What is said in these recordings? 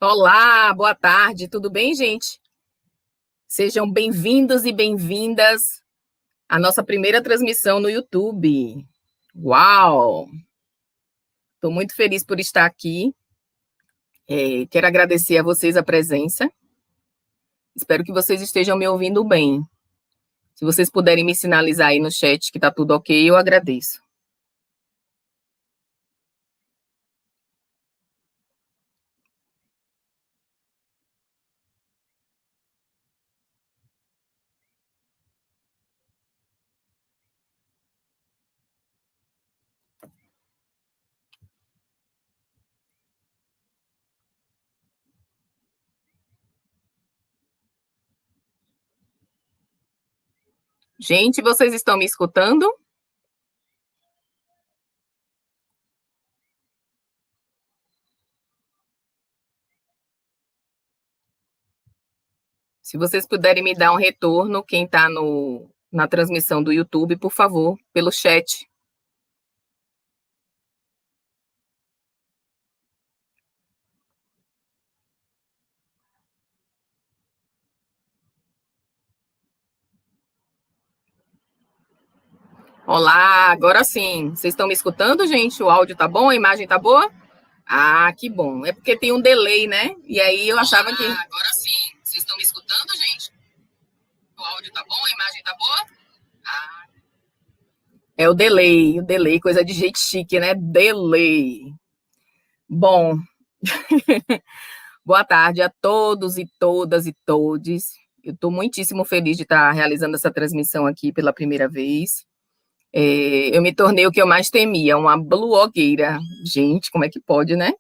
Olá, boa tarde, tudo bem, gente? Sejam bem-vindos e bem-vindas à nossa primeira transmissão no YouTube. Uau! Estou muito feliz por estar aqui. Quero agradecer a vocês a presença. Espero que vocês estejam me ouvindo bem. Se vocês puderem me sinalizar aí no chat que está tudo ok, eu agradeço. Gente, vocês estão me escutando? Se vocês puderem me dar um retorno, quem está na transmissão do YouTube, por favor, pelo chat. Olá, agora sim. Vocês estão me escutando, gente? O áudio tá bom? A imagem tá boa? Ah, que bom. É porque tem um delay, né? E aí eu achava que. Agora sim. Vocês estão me escutando, gente? O áudio tá bom? A imagem tá boa? Ah. É o delay, coisa de gente chique, né? Delay. Bom, boa tarde a todos e todas e todes. Eu estou muitíssimo feliz de estar realizando essa transmissão aqui pela primeira vez. Eu me tornei o que eu mais temia, uma blogueira. Gente, como é que pode, né?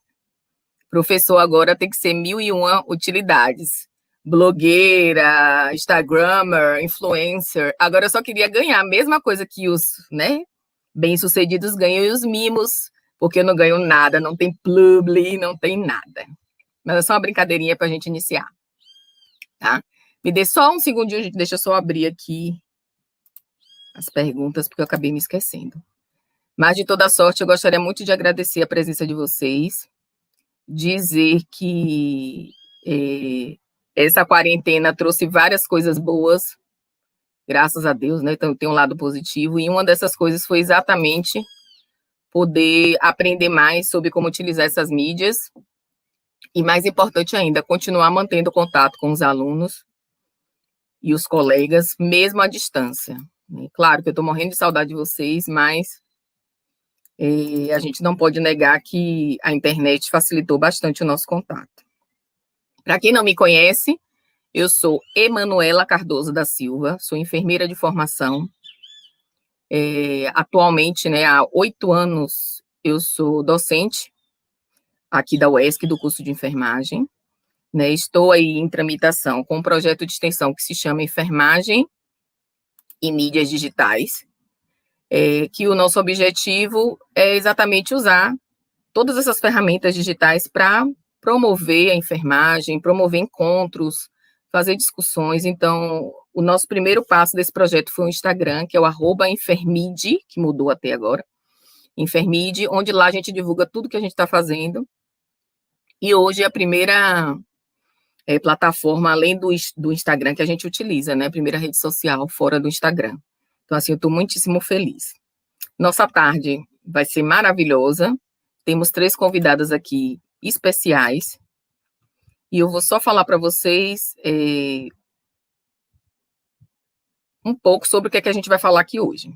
Professor agora tem que ser 1001 utilidades. Blogueira, Instagrammer, influencer. Agora eu só queria ganhar a mesma coisa que os, né, bem-sucedidos ganham e os mimos, porque eu não ganho nada, não tem publi, não tem nada. Mas é só uma brincadeirinha para a gente iniciar, tá? Me dê só um segundinho, gente, deixa eu só abrir aqui as perguntas, porque eu acabei me esquecendo. Mas, de toda sorte, eu gostaria muito de agradecer a presença de vocês, dizer que essa quarentena trouxe várias coisas boas, graças a Deus, né? Então, tem um lado positivo, e uma dessas coisas foi exatamente poder aprender mais sobre como utilizar essas mídias, e mais importante ainda, continuar mantendo contato com os alunos e os colegas, mesmo à distância. Claro que eu estou morrendo de saudade de vocês, mas a gente não pode negar que a internet facilitou bastante o nosso contato. Para quem não me conhece, eu sou Emanuela Cardoso da Silva, sou enfermeira de formação. Atualmente, né, há 8 anos, eu sou docente aqui da UESC, do curso de enfermagem. Né, estou aí em tramitação com um projeto de extensão que se chama Enfermagem e Mídias Digitais, que o nosso objetivo é exatamente usar todas essas ferramentas digitais para promover a enfermagem, promover encontros, fazer discussões. Então, o nosso primeiro passo desse projeto foi o Instagram, que é o @enfermide, que mudou até agora, Enfermide, onde lá a gente divulga tudo que a gente está fazendo. E hoje é a primeira plataforma, além do Instagram, que a gente utiliza, né? A primeira rede social fora do Instagram. Então, assim, eu estou muitíssimo feliz. Nossa tarde vai ser maravilhosa. Temos 3 convidadas aqui especiais. E eu vou só falar para vocês um pouco sobre o que é que a gente vai falar aqui hoje.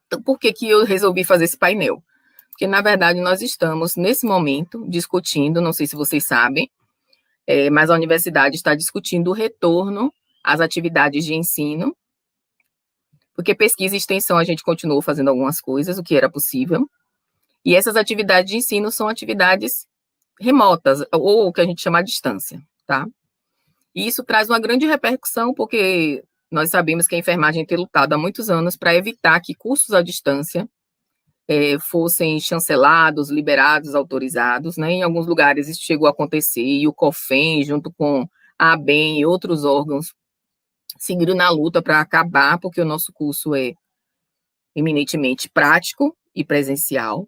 Então, por que eu resolvi fazer esse painel? Porque, na verdade, nós estamos, nesse momento, discutindo, não sei se vocês sabem, mas a universidade está discutindo o retorno às atividades de ensino, porque pesquisa e extensão a gente continuou fazendo algumas coisas, o que era possível, e essas atividades de ensino são atividades remotas, ou o que a gente chama de distância, tá? E isso traz uma grande repercussão, porque nós sabemos que a enfermagem tem lutado há muitos anos para evitar que cursos à distância fossem chancelados, liberados, autorizados, né? Em alguns lugares isso chegou a acontecer, e o COFEN, junto com a ABEM e outros órgãos, seguiram na luta para acabar, porque o nosso curso é eminentemente prático e presencial.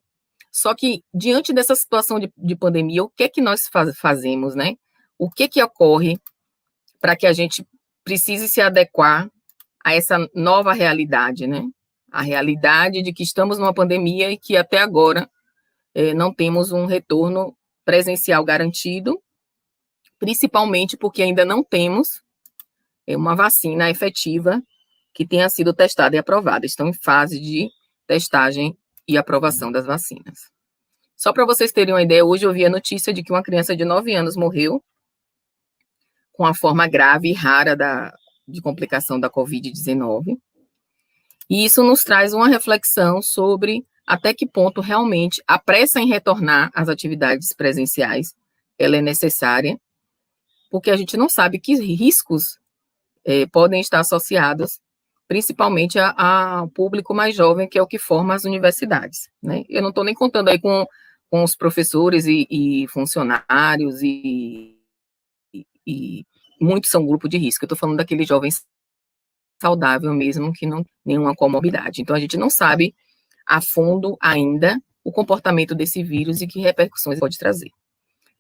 Só que, diante dessa situação de pandemia, o que é que nós fazemos, né? O que é que ocorre para que a gente precise se adequar a essa nova realidade, né? A realidade de que estamos numa pandemia e que até agora não temos um retorno presencial garantido, principalmente porque ainda não temos uma vacina efetiva que tenha sido testada e aprovada. Estão em fase de testagem e aprovação das vacinas. Só para vocês terem uma ideia, hoje eu vi a notícia de que uma criança de 9 anos morreu com a forma grave e rara de complicação da Covid-19. E isso nos traz uma reflexão sobre até que ponto realmente a pressa em retornar às atividades presenciais ela é necessária, porque a gente não sabe que riscos podem estar associados, principalmente ao público mais jovem, que é o que forma as universidades, né? Eu não estou nem contando aí com os professores e funcionários e muitos são grupo de risco. Eu estou falando daquele jovem saudável mesmo, que não tem nenhuma comorbidade. Então, a gente não sabe a fundo ainda o comportamento desse vírus e que repercussões pode trazer.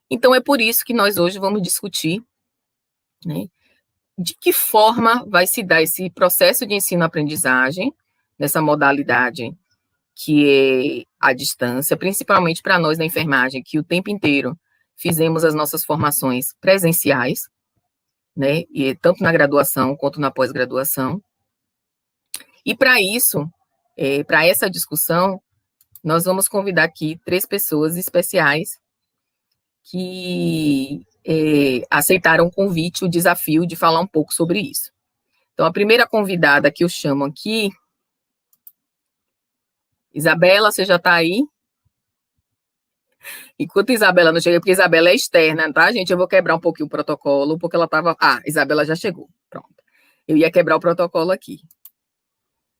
Então, é por isso que nós hoje vamos discutir, né, de que forma vai se dar esse processo de ensino-aprendizagem, nessa modalidade que é à distância, principalmente para nós da enfermagem, que o tempo inteiro fizemos as nossas formações presenciais, né, e tanto na graduação quanto na pós-graduação. E para isso, para essa discussão, nós vamos convidar aqui 3 pessoas especiais que aceitaram o convite, o desafio de falar um pouco sobre isso. Então, a primeira convidada que eu chamo aqui, Isabela, você já está aí? Enquanto Isabela não chega, porque Isabela é externa, tá, gente? Eu vou quebrar um pouquinho o protocolo, porque ela estava... Isabela já chegou, pronto. Eu ia quebrar o protocolo aqui.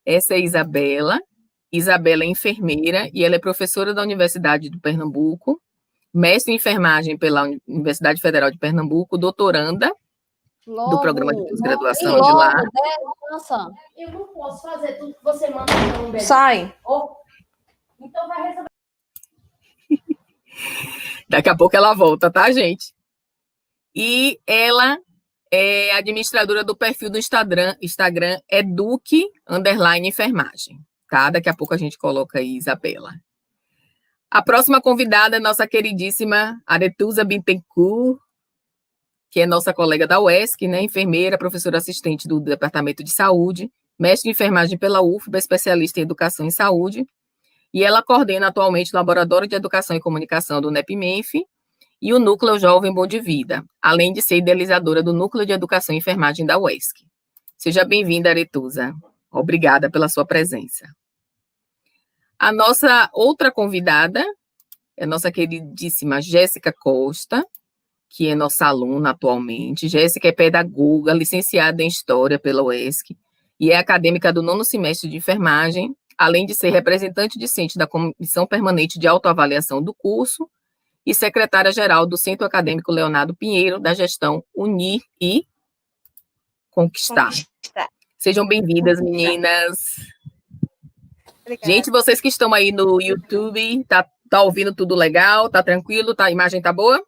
Essa é Isabela. Isabela é enfermeira e ela é professora da Universidade do Pernambuco, mestre em enfermagem pela Universidade Federal de Pernambuco, doutoranda do programa de pós-graduação de lá. Nossa. Eu não posso fazer tudo que você manda. Sai. Então vai resolver. Daqui a pouco ela volta, tá, gente? E ela é administradora do perfil do Instagram eduque_enfermagem, tá? Daqui a pouco a gente coloca aí, Isabela. A próxima convidada é nossa queridíssima Aretusa Bittencourt, que é nossa colega da UESC, né? Enfermeira, professora assistente do Departamento de Saúde, mestre em enfermagem pela UFBA, especialista em educação em saúde, e ela coordena atualmente o Laboratório de Educação e Comunicação do NEP-MENF e o Núcleo Jovem Bom de Vida, além de ser idealizadora do Núcleo de Educação e Enfermagem da UESC. Seja bem-vinda, Aretusa. Obrigada pela sua presença. A nossa outra convidada é a nossa queridíssima Jéssica Costa, que é nossa aluna atualmente. Jéssica é pedagoga, licenciada em História pela UESC e é acadêmica do 9º semestre de enfermagem, além de ser representante discente da Comissão Permanente de Autoavaliação do curso e secretária-geral do Centro Acadêmico Leonardo Pinheiro, da gestão Unir e Conquistar. Sejam bem-vindas, meninas. Obrigada. Gente, vocês que estão aí no YouTube, tá ouvindo tudo legal? Tá tranquilo? A imagem tá boa?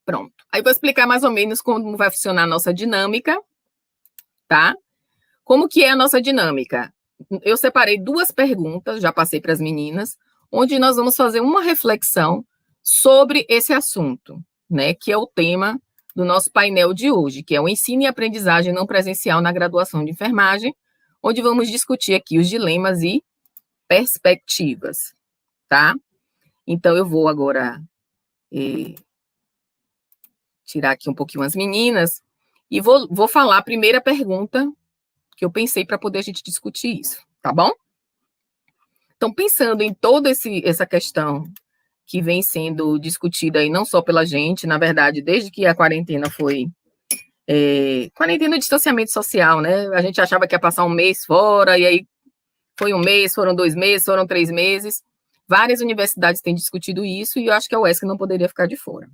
Pronto. Aí vou explicar mais ou menos como vai funcionar a nossa dinâmica, tá? Como que é a nossa dinâmica? Eu separei 2 perguntas, já passei para as meninas, onde nós vamos fazer uma reflexão sobre esse assunto, né, que é o tema do nosso painel de hoje, que é o ensino e aprendizagem não presencial na graduação de enfermagem, onde vamos discutir aqui os dilemas e perspectivas, tá? Então, eu vou agora tirar aqui um pouquinho as meninas e vou falar a primeira pergunta que eu pensei para poder a gente discutir isso, tá bom? Então, pensando em toda essa questão que vem sendo discutida aí, não só pela gente, na verdade, desde que a quarentena foi quarentena de distanciamento social, né? A gente achava que ia passar um mês fora, e aí foi um mês, foram 2 meses, foram 3 meses. Várias universidades têm discutido isso, e eu acho que a UESC não poderia ficar de fora.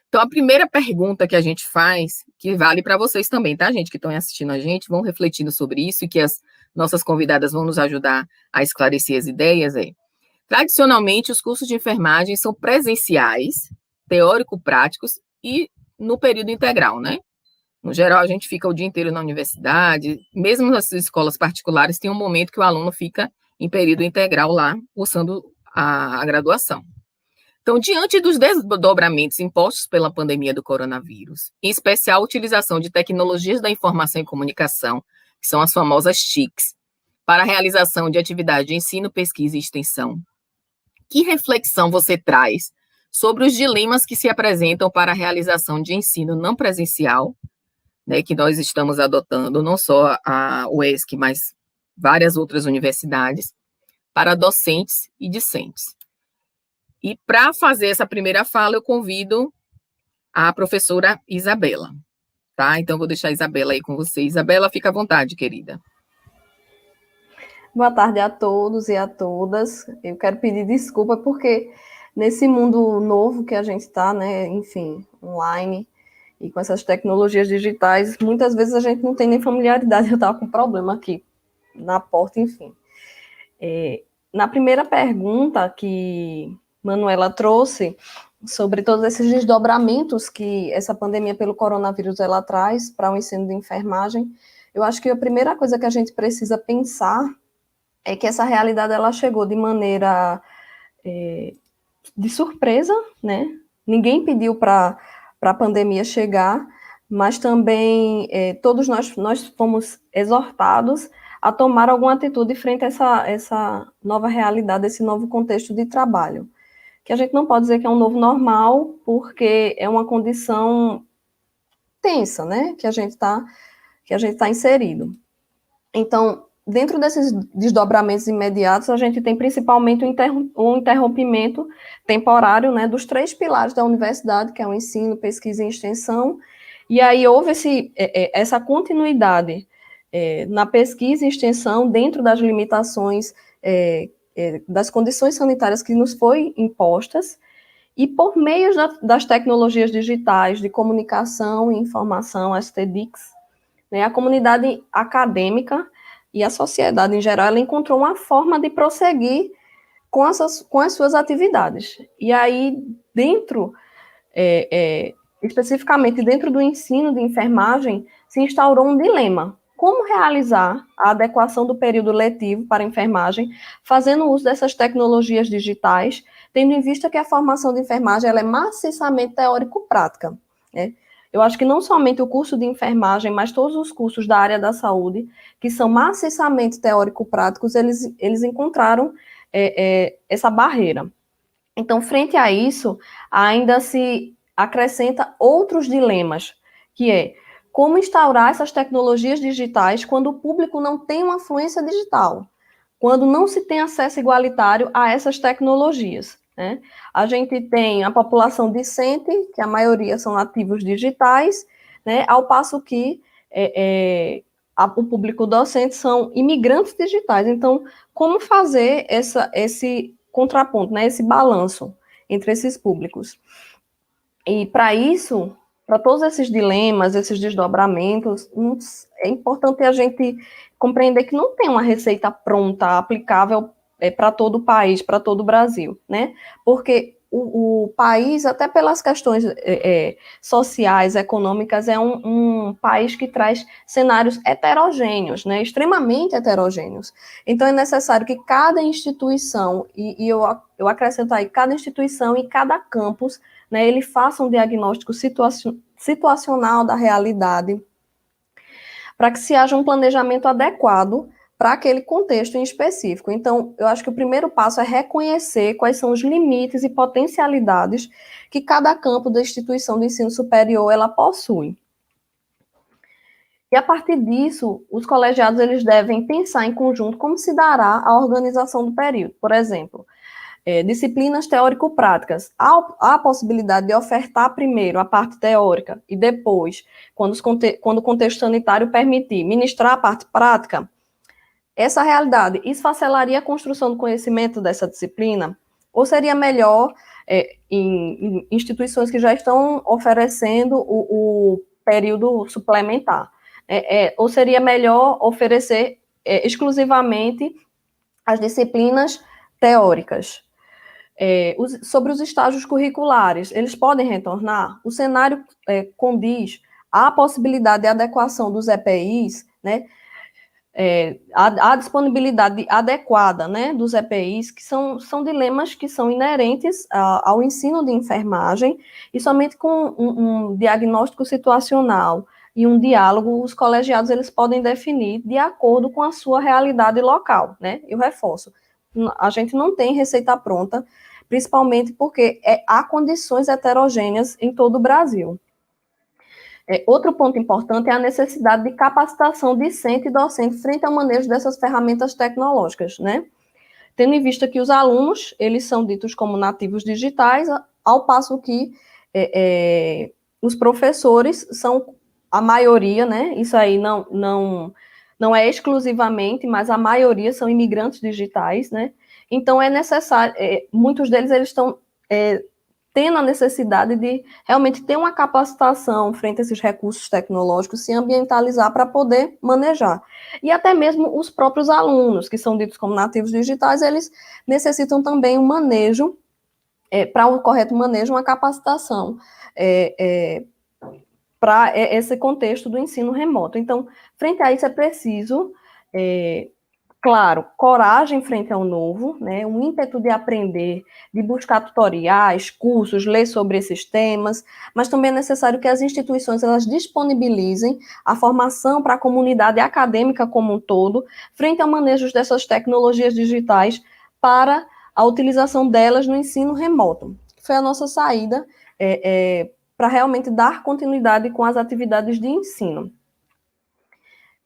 Então, a primeira pergunta que a gente faz, que vale para vocês também, tá, gente, que estão assistindo a gente, vão refletindo sobre isso, e que as nossas convidadas vão nos ajudar a esclarecer as ideias, Tradicionalmente, os cursos de enfermagem são presenciais, teórico-práticos e no período integral, né? No geral, a gente fica o dia inteiro na universidade, mesmo nas escolas particulares, tem um momento que o aluno fica em período integral lá, cursando a graduação. Então, diante dos desdobramentos impostos pela pandemia do coronavírus, em especial a utilização de tecnologias da informação e comunicação, que são as famosas TICs, para a realização de atividade de ensino, pesquisa e extensão, que reflexão você traz sobre os dilemas que se apresentam para a realização de ensino não presencial, né, que nós estamos adotando, não só a UESC, mas várias outras universidades, para docentes e discentes? E para fazer essa primeira fala, eu convido a professora Isabela, tá? Então, vou deixar a Isabela aí com você. Isabela, fica à vontade, querida. Boa tarde a todos e a todas. Eu quero pedir desculpa porque nesse mundo novo que a gente está, né, enfim, online e com essas tecnologias digitais, muitas vezes a gente não tem nem familiaridade. Eu estava com um problema aqui na porta, enfim. Na primeira pergunta que Manuela trouxe sobre todos esses desdobramentos que essa pandemia pelo coronavírus ela traz para o ensino de enfermagem, eu acho que a primeira coisa que a gente precisa pensar é que essa realidade ela chegou de maneira de surpresa, né? Ninguém pediu para a pandemia chegar, mas também todos nós fomos exortados a tomar alguma atitude frente a essa nova realidade, esse novo contexto de trabalho. Que a gente não pode dizer que é um novo normal, porque é uma condição tensa, né? Que a gente tá inserido. Então, dentro desses desdobramentos imediatos, a gente tem principalmente um interrompimento temporário, né, dos 3 pilares da universidade, que é o ensino, pesquisa e extensão, e aí houve essa continuidade na pesquisa e extensão dentro das limitações das condições sanitárias que nos foi impostas, e por meio das tecnologias digitais de comunicação e informação, as TEDx, né, a comunidade acadêmica e a sociedade em geral, ela encontrou uma forma de prosseguir com as suas atividades. E aí, especificamente dentro do ensino de enfermagem, se instaurou um dilema. Como realizar a adequação do período letivo para a enfermagem, fazendo uso dessas tecnologias digitais, tendo em vista que a formação de enfermagem ela é maciçamente teórico-prática, né? Eu acho que não somente o curso de enfermagem, mas todos os cursos da área da saúde, que são maciçamente teórico-práticos, eles encontraram essa barreira. Então, frente a isso, ainda se acrescenta outros dilemas, que é como instaurar essas tecnologias digitais quando o público não tem uma fluência digital, quando não se tem acesso igualitário a essas tecnologias, né? A gente tem a população discente, que a maioria são nativos digitais, né? Ao passo que o público docente são imigrantes digitais. Então, como fazer esse contraponto, né? Esse balanço entre esses públicos? E para isso, para todos esses dilemas, esses desdobramentos, é importante a gente compreender que não tem uma receita pronta, aplicável para todo o país, para todo o Brasil, né? Porque o país, até pelas questões sociais, econômicas, é um país que traz cenários heterogêneos, né? Extremamente heterogêneos. Então, é necessário que cada instituição, e eu acrescento aí, cada instituição e cada campus, né, ele faça um diagnóstico situacional da realidade, para que se haja um planejamento adequado para aquele contexto em específico. Então, eu acho que o primeiro passo é reconhecer quais são os limites e potencialidades que cada campo da instituição de ensino superior ela possui. E a partir disso, os colegiados eles devem pensar em conjunto como se dará a organização do período. Por exemplo, disciplinas teórico-práticas. Há a possibilidade de ofertar primeiro a parte teórica e depois, quando o contexto sanitário permitir, ministrar a parte prática. Essa realidade esfacelaria a construção do conhecimento dessa disciplina? Ou seria melhor, em instituições que já estão oferecendo o período suplementar? Ou seria melhor oferecer exclusivamente as disciplinas teóricas. Sobre os estágios curriculares, eles podem retornar? O cenário condiz à possibilidade de adequação dos EPIs, né, a disponibilidade adequada, né, dos EPIs, que são dilemas que são inerentes ao ensino de enfermagem, e somente com um diagnóstico situacional e um diálogo, os colegiados eles podem definir de acordo com a sua realidade local, né? Eu reforço, a gente não tem receita pronta, principalmente porque há condições heterogêneas em todo o Brasil. Outro ponto importante é a necessidade de capacitação discente e docente frente ao manejo dessas ferramentas tecnológicas, né? Tendo em vista que os alunos, eles são ditos como nativos digitais, ao passo que os professores são a maioria, né? Isso aí não é exclusivamente, mas a maioria são imigrantes digitais, né? Então, é necessário, muitos deles eles estão tendo a necessidade de realmente ter uma capacitação frente a esses recursos tecnológicos, se ambientalizar para poder manejar. E até mesmo os próprios alunos, que são ditos como nativos digitais, eles necessitam também um manejo, para um correto manejo, uma capacitação para esse contexto do ensino remoto. Então, frente a isso é preciso, claro, coragem frente ao novo, né, um ímpeto de aprender, de buscar tutoriais, cursos, ler sobre esses temas, mas também é necessário que as instituições elas disponibilizem a formação para a comunidade acadêmica como um todo, frente ao manejo dessas tecnologias digitais para a utilização delas no ensino remoto. Foi a nossa saída para realmente dar continuidade com as atividades de ensino.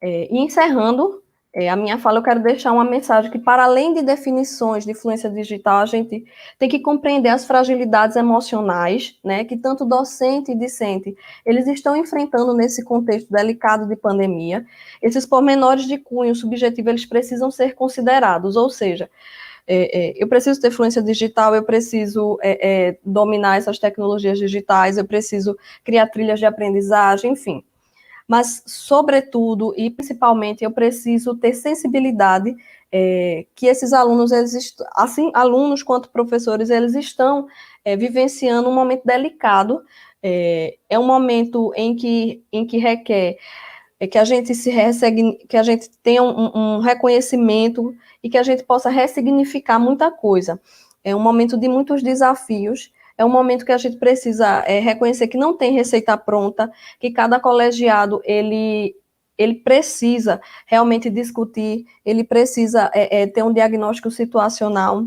E encerrando a minha fala, eu quero deixar uma mensagem que, para além de definições de influência digital, a gente tem que compreender as fragilidades emocionais, né, que tanto docente e discente, eles estão enfrentando nesse contexto delicado de pandemia. Esses pormenores de cunho subjetivo, eles precisam ser considerados, ou seja, eu preciso ter fluência digital, eu preciso dominar essas tecnologias digitais, eu preciso criar trilhas de aprendizagem, enfim. Mas, sobretudo e principalmente, eu preciso ter sensibilidade que esses alunos, assim, alunos quanto professores, eles estão vivenciando um momento delicado, é um momento em que requer que a gente que a gente tenha um reconhecimento e que a gente possa ressignificar muita coisa. É um momento de muitos desafios, é um momento que a gente precisa reconhecer que não tem receita pronta, que cada colegiado, ele precisa realmente discutir, ele precisa ter um diagnóstico situacional.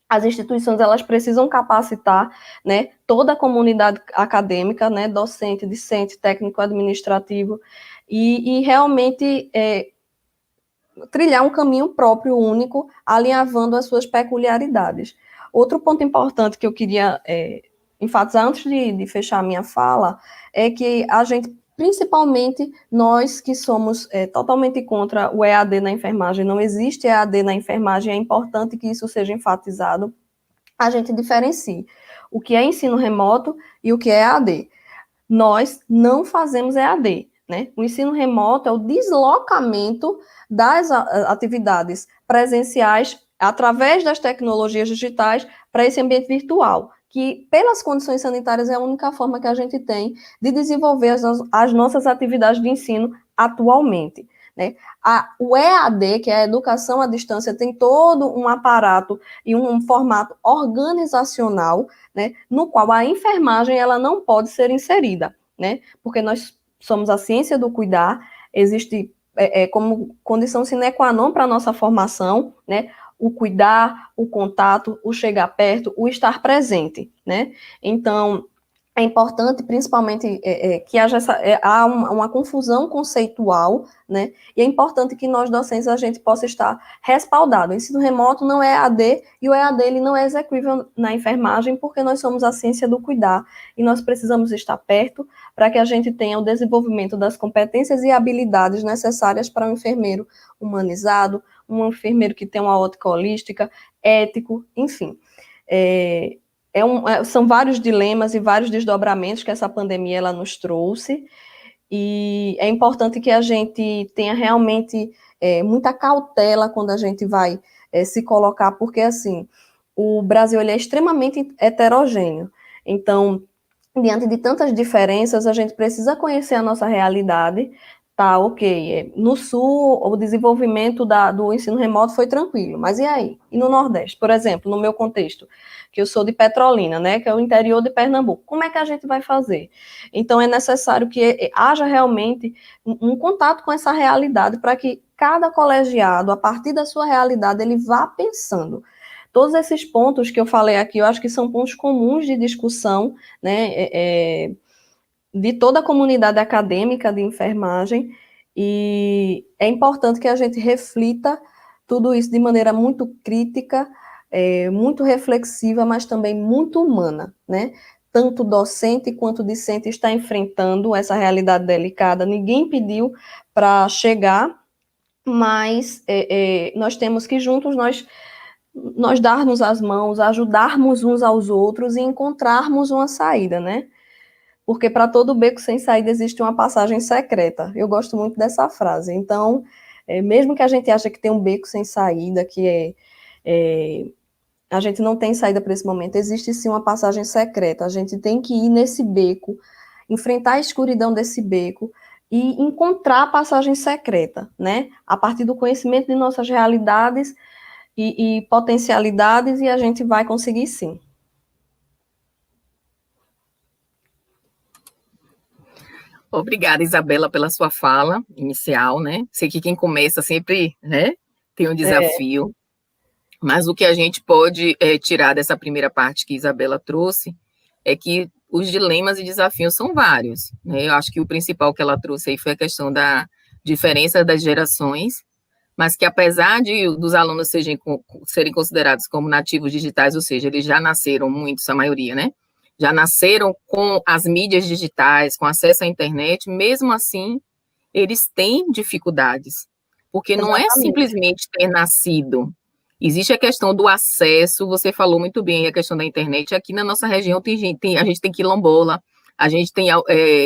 As instituições, elas precisam capacitar, né, toda a comunidade acadêmica, né, docente, discente, técnico, administrativo, e realmente trilhar um caminho próprio, único, alinhavando as suas peculiaridades. Outro ponto importante que eu queria enfatizar antes de fechar a minha fala é que a gente, principalmente nós que somos totalmente contra o EAD na enfermagem, não existe EAD na enfermagem, é importante que isso seja enfatizado, a gente diferencie o que é ensino remoto e o que é EAD. Nós não fazemos EAD, né? O ensino remoto é o deslocamento das atividades presenciais através das tecnologias digitais para esse ambiente virtual, que, pelas condições sanitárias, é a única forma que a gente tem de desenvolver as nossas atividades de ensino atualmente, né? O EAD, que é a educação à distância, tem todo um aparato e um formato organizacional, né, no qual a enfermagem ela não pode ser inserida, né? Porque nós somos a ciência do cuidar, existe como condição sine qua non para a nossa formação, né, o cuidar, o contato, o chegar perto, o estar presente, né? Então, é importante, principalmente, que haja há uma confusão conceitual, né? E é importante que nós, docentes, a gente possa estar respaldado. O ensino remoto não é EAD, e o EAD ele não é execuível na enfermagem, porque nós somos a ciência do cuidar, e nós precisamos estar perto para que a gente tenha o desenvolvimento das competências e habilidades necessárias para um enfermeiro humanizado, um enfermeiro que tem uma ótica holística, ético, enfim. São vários dilemas e vários desdobramentos que essa pandemia ela nos trouxe, e é importante que a gente tenha realmente muita cautela quando a gente vai se colocar, porque, assim, o Brasil ele é extremamente heterogêneo. Então, diante de tantas diferenças, a gente precisa conhecer a nossa realidade. Tá, ok. No Sul, o desenvolvimento do ensino remoto foi tranquilo, mas e aí? E no Nordeste? Por exemplo, no meu contexto, que eu sou de Petrolina, né, que é o interior de Pernambuco, como é que a gente vai fazer? Então, é necessário que haja realmente um contato com essa realidade para que cada colegiado, a partir da sua realidade, ele vá pensando. Todos esses pontos que eu falei aqui, eu acho que são pontos comuns de discussão, né, de toda a comunidade acadêmica de enfermagem, e é importante que a gente reflita tudo isso de maneira muito crítica, muito reflexiva, mas também muito humana, né? Tanto docente quanto discente está enfrentando essa realidade delicada. Ninguém pediu para chegar, mas nós temos que juntos nós darmos as mãos, ajudarmos uns aos outros e encontrarmos uma saída, né? Porque para todo beco sem saída existe uma passagem secreta. Eu gosto muito dessa frase. Então, mesmo que a gente ache que tem um beco sem saída, a gente não tem saída para esse momento, existe sim uma passagem secreta. A gente tem que ir nesse beco, enfrentar a escuridão desse beco e encontrar a passagem secreta, né? A partir do conhecimento de nossas realidades e potencialidades, e a gente vai conseguir sim. Obrigada, Isabela, pela sua fala inicial, né? Sei que quem começa sempre, né, tem um desafio, mas o que a gente pode tirar dessa primeira parte que Isabela trouxe é que os dilemas e desafios são vários, né? Eu acho que o principal que ela trouxe aí foi a questão da diferença das gerações, mas que apesar dos alunos serem considerados como nativos digitais, ou seja, eles já nasceram, muitos, a maioria, né? Já nasceram com as mídias digitais, com acesso à internet, mesmo assim, eles têm dificuldades, porque não é simplesmente ter nascido. Existe a questão do acesso, você falou muito bem a questão da internet. Aqui na nossa região a gente tem quilombola, a gente tem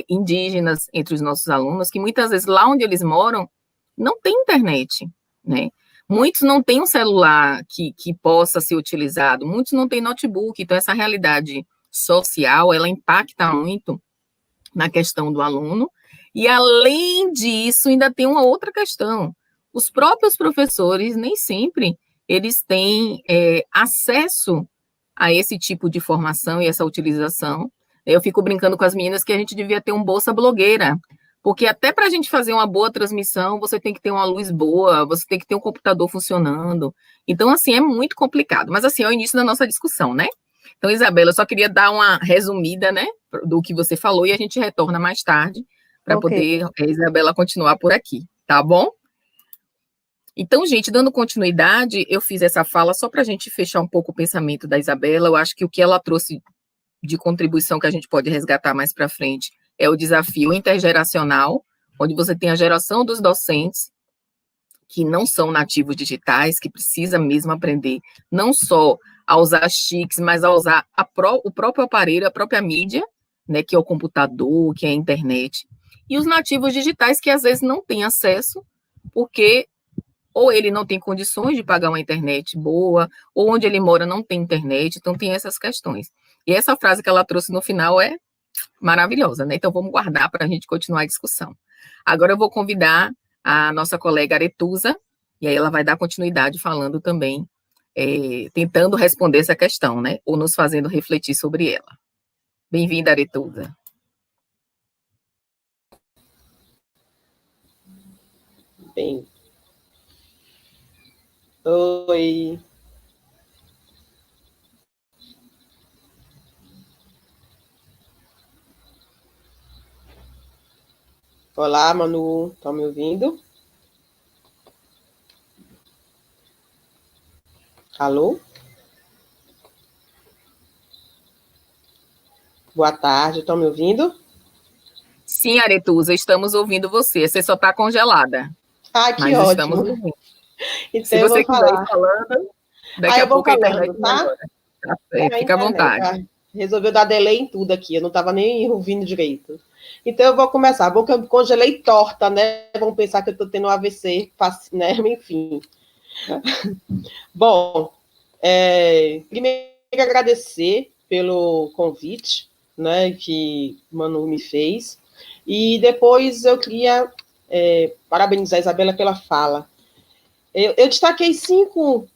indígenas entre os nossos alunos, que muitas vezes lá onde eles moram, não tem internet, né? Muitos não têm um celular que possa ser utilizado, muitos não têm notebook, então essa realidade social, ela impacta muito na questão do aluno, e além disso, ainda tem uma outra questão, os próprios professores, nem sempre, eles têm acesso a esse tipo de formação e essa utilização. Eu fico brincando com as meninas que a gente devia ter um Bolsa Blogueira, porque até para a gente fazer uma boa transmissão, você tem que ter uma luz boa, você tem que ter um computador funcionando. Então, assim, é muito complicado. Mas, assim, é o início da nossa discussão, né? Então, Isabela, eu só queria dar uma resumida, né, do que você falou, e a gente retorna mais tarde para poder a Isabela continuar por aqui, tá bom? Então, gente, dando continuidade, eu fiz essa fala só para a gente fechar um pouco o pensamento da Isabela. Eu acho que o que ela trouxe de contribuição que a gente pode resgatar mais para frente é o desafio intergeracional, onde você tem a geração dos docentes que não são nativos digitais, que precisa mesmo aprender não só a usar chiques, mas a usar o próprio aparelho, a própria mídia, né, que é o computador, que é a internet, e os nativos digitais que às vezes não têm acesso, porque ou ele não tem condições de pagar uma internet boa, ou onde ele mora não tem internet, então tem essas questões. E essa frase que ela trouxe no final é maravilhosa, né? Então vamos guardar para a gente continuar a discussão. Agora eu vou convidar a nossa colega Aretusa, e aí ela vai dar continuidade falando também, tentando responder essa questão, né? Ou nos fazendo refletir sobre ela. Bem-vinda, Aretusa. Bem. Oi. Olá, Manu. Estão me ouvindo? Alô? Boa tarde, estão me ouvindo? Sim, Aretusa, estamos ouvindo você. Você só está congelada. Ah, que ótimo. Estamos ouvindo. Então, se você quiser ir falando, daqui a pouco a internet tá? Tá certo, fica à vontade. Resolveu dar delay em tudo aqui, eu não estava nem ouvindo direito. Então, eu vou começar. Bom que eu congelei torta, né? Vão pensar que eu estou tendo um AVC, né? Enfim. Bom, primeiro agradecer pelo convite, né, que o Manu me fez, e depois eu queria parabenizar a Isabela pela fala. Eu destaquei cinco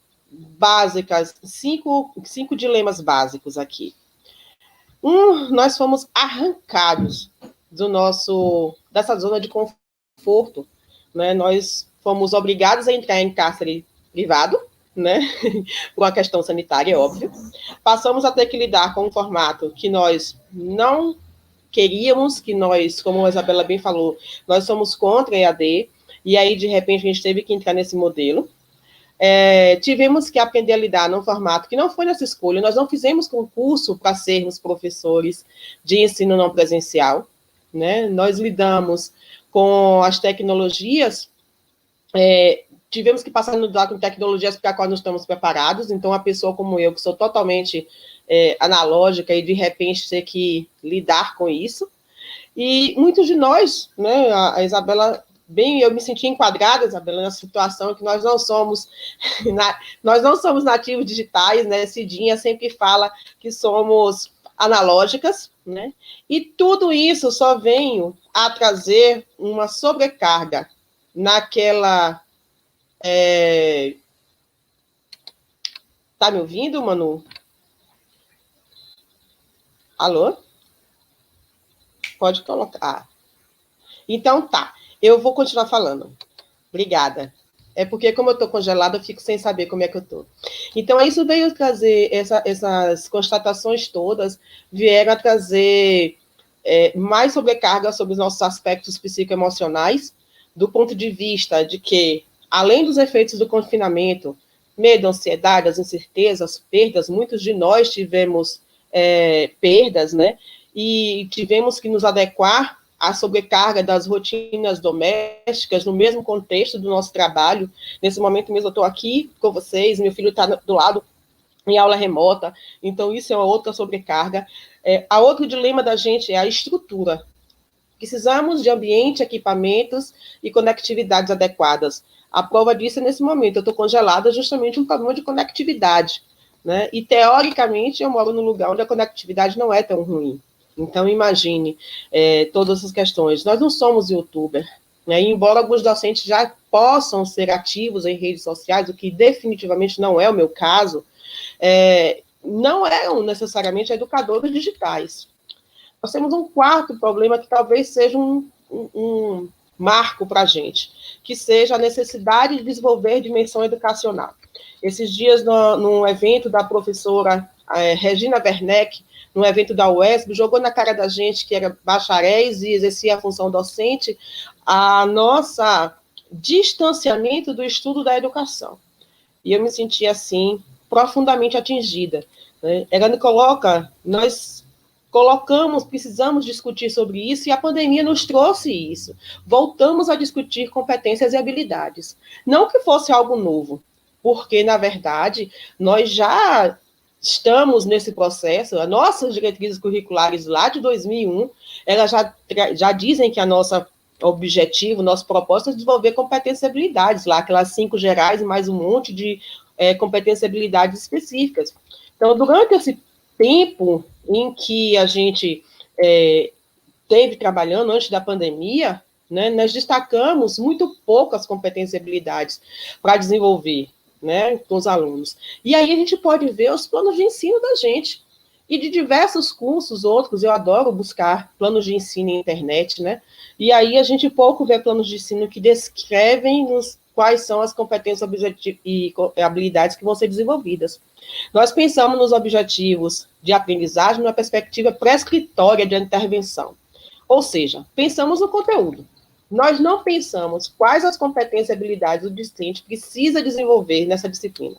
dilemas básicos aqui. Nós fomos arrancados dessa zona de conforto, né? Nós fomos obrigados a entrar em cárcere privado, né? Por uma questão sanitária, é óbvio. Passamos a ter que lidar com um formato que nós não queríamos, que nós, como a Isabela bem falou, nós somos contra a EAD, e aí, de repente, a gente teve que entrar nesse modelo. Tivemos que aprender a lidar num formato que não foi nossa escolha, nós não fizemos concurso para sermos professores de ensino não presencial, né? Nós lidamos com as tecnologias, tivemos que passar a lidar com tecnologias para as quais não estamos preparados, então a pessoa como eu, que sou totalmente analógica e de repente ter que lidar com isso, e muitos de nós, né, a Isabela, eu me senti enquadrada, Isabela, na situação que nós não somos nativos digitais, né? Cidinha sempre fala que somos analógicas, né? E tudo isso só veio a trazer uma sobrecarga naquela... Tá me ouvindo, Manu? Alô? Pode colocar. Então tá, eu vou continuar falando. Obrigada. É porque, como eu estou congelada, eu fico sem saber como é que eu estou. Então, isso veio trazer, essas constatações todas vieram a trazer mais sobrecarga sobre os nossos aspectos psicoemocionais, do ponto de vista de que, além dos efeitos do confinamento, medo, ansiedade, as incertezas, perdas, muitos de nós tivemos perdas, né? E tivemos que nos adequar à sobrecarga das rotinas domésticas no mesmo contexto do nosso trabalho. Nesse momento mesmo eu estou aqui com vocês, meu filho está do lado em aula remota, então isso é uma outra sobrecarga. A outro dilema da gente é a estrutura. Precisamos de ambiente, equipamentos e conectividades adequadas. A prova disso é nesse momento, eu estou congelada justamente um problema de conectividade, né? E, teoricamente, eu moro num lugar onde a conectividade não é tão ruim. Então, imagine todas essas questões. Nós não somos youtuber, né? E embora alguns docentes já possam ser ativos em redes sociais, o que definitivamente não é o meu caso, não eram necessariamente educadores digitais. Nós temos um quarto problema que talvez seja um marco para a gente, que seja a necessidade de desenvolver dimensão educacional. Esses dias, num evento da professora Regina Werneck, num evento da UESB, jogou na cara da gente, que era bacharéis e exercia a função docente, a nossa distanciamento do estudo da educação. E eu me senti, assim, profundamente atingida, né? Ela coloca, nós precisamos discutir sobre isso, e a pandemia nos trouxe isso. Voltamos a discutir competências e habilidades. Não que fosse algo novo, porque, na verdade, nós já estamos nesse processo. As nossas diretrizes curriculares lá de 2001, elas já dizem que a nossa objetivo, nosso propósito é desenvolver competências e habilidades, lá aquelas 5 gerais e mais um monte de competências e habilidades específicas. Então, durante esse tempo em que a gente teve trabalhando antes da pandemia, né, nós destacamos muito pouco as competências e habilidades para desenvolver, né, com os alunos. E aí a gente pode ver os planos de ensino da gente. E de diversos cursos, outros, eu adoro buscar planos de ensino na internet, né? E aí a gente pouco vê planos de ensino que descrevem quais são as competências e habilidades que vão ser desenvolvidas. Nós pensamos nos objetivos de aprendizagem numa perspectiva prescritória de intervenção. Ou seja, pensamos no conteúdo. Nós não pensamos quais as competências e habilidades o discente precisa desenvolver nessa disciplina.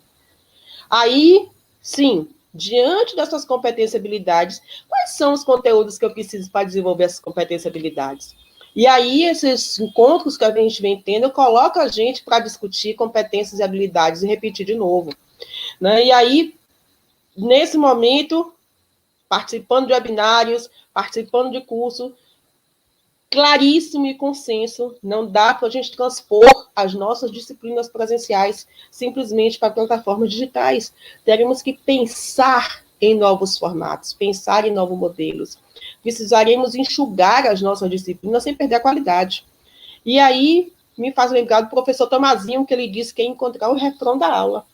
Aí, sim, diante dessas competências e habilidades, quais são os conteúdos que eu preciso para desenvolver essas competências e habilidades? E aí, esses encontros que a gente vem tendo, coloca a gente para discutir competências e habilidades e repetir de novo, né? E aí, nesse momento, participando de webinários, participando de curso, claríssimo e consenso, não dá para a gente transpor as nossas disciplinas presenciais simplesmente para plataformas digitais. Teremos que pensar em novos formatos, pensar em novos modelos. Precisaremos enxugar as nossas disciplinas sem perder a qualidade. E aí, me faz lembrar do professor Tomazinho, que ele disse que ia encontrar o refrão da aula.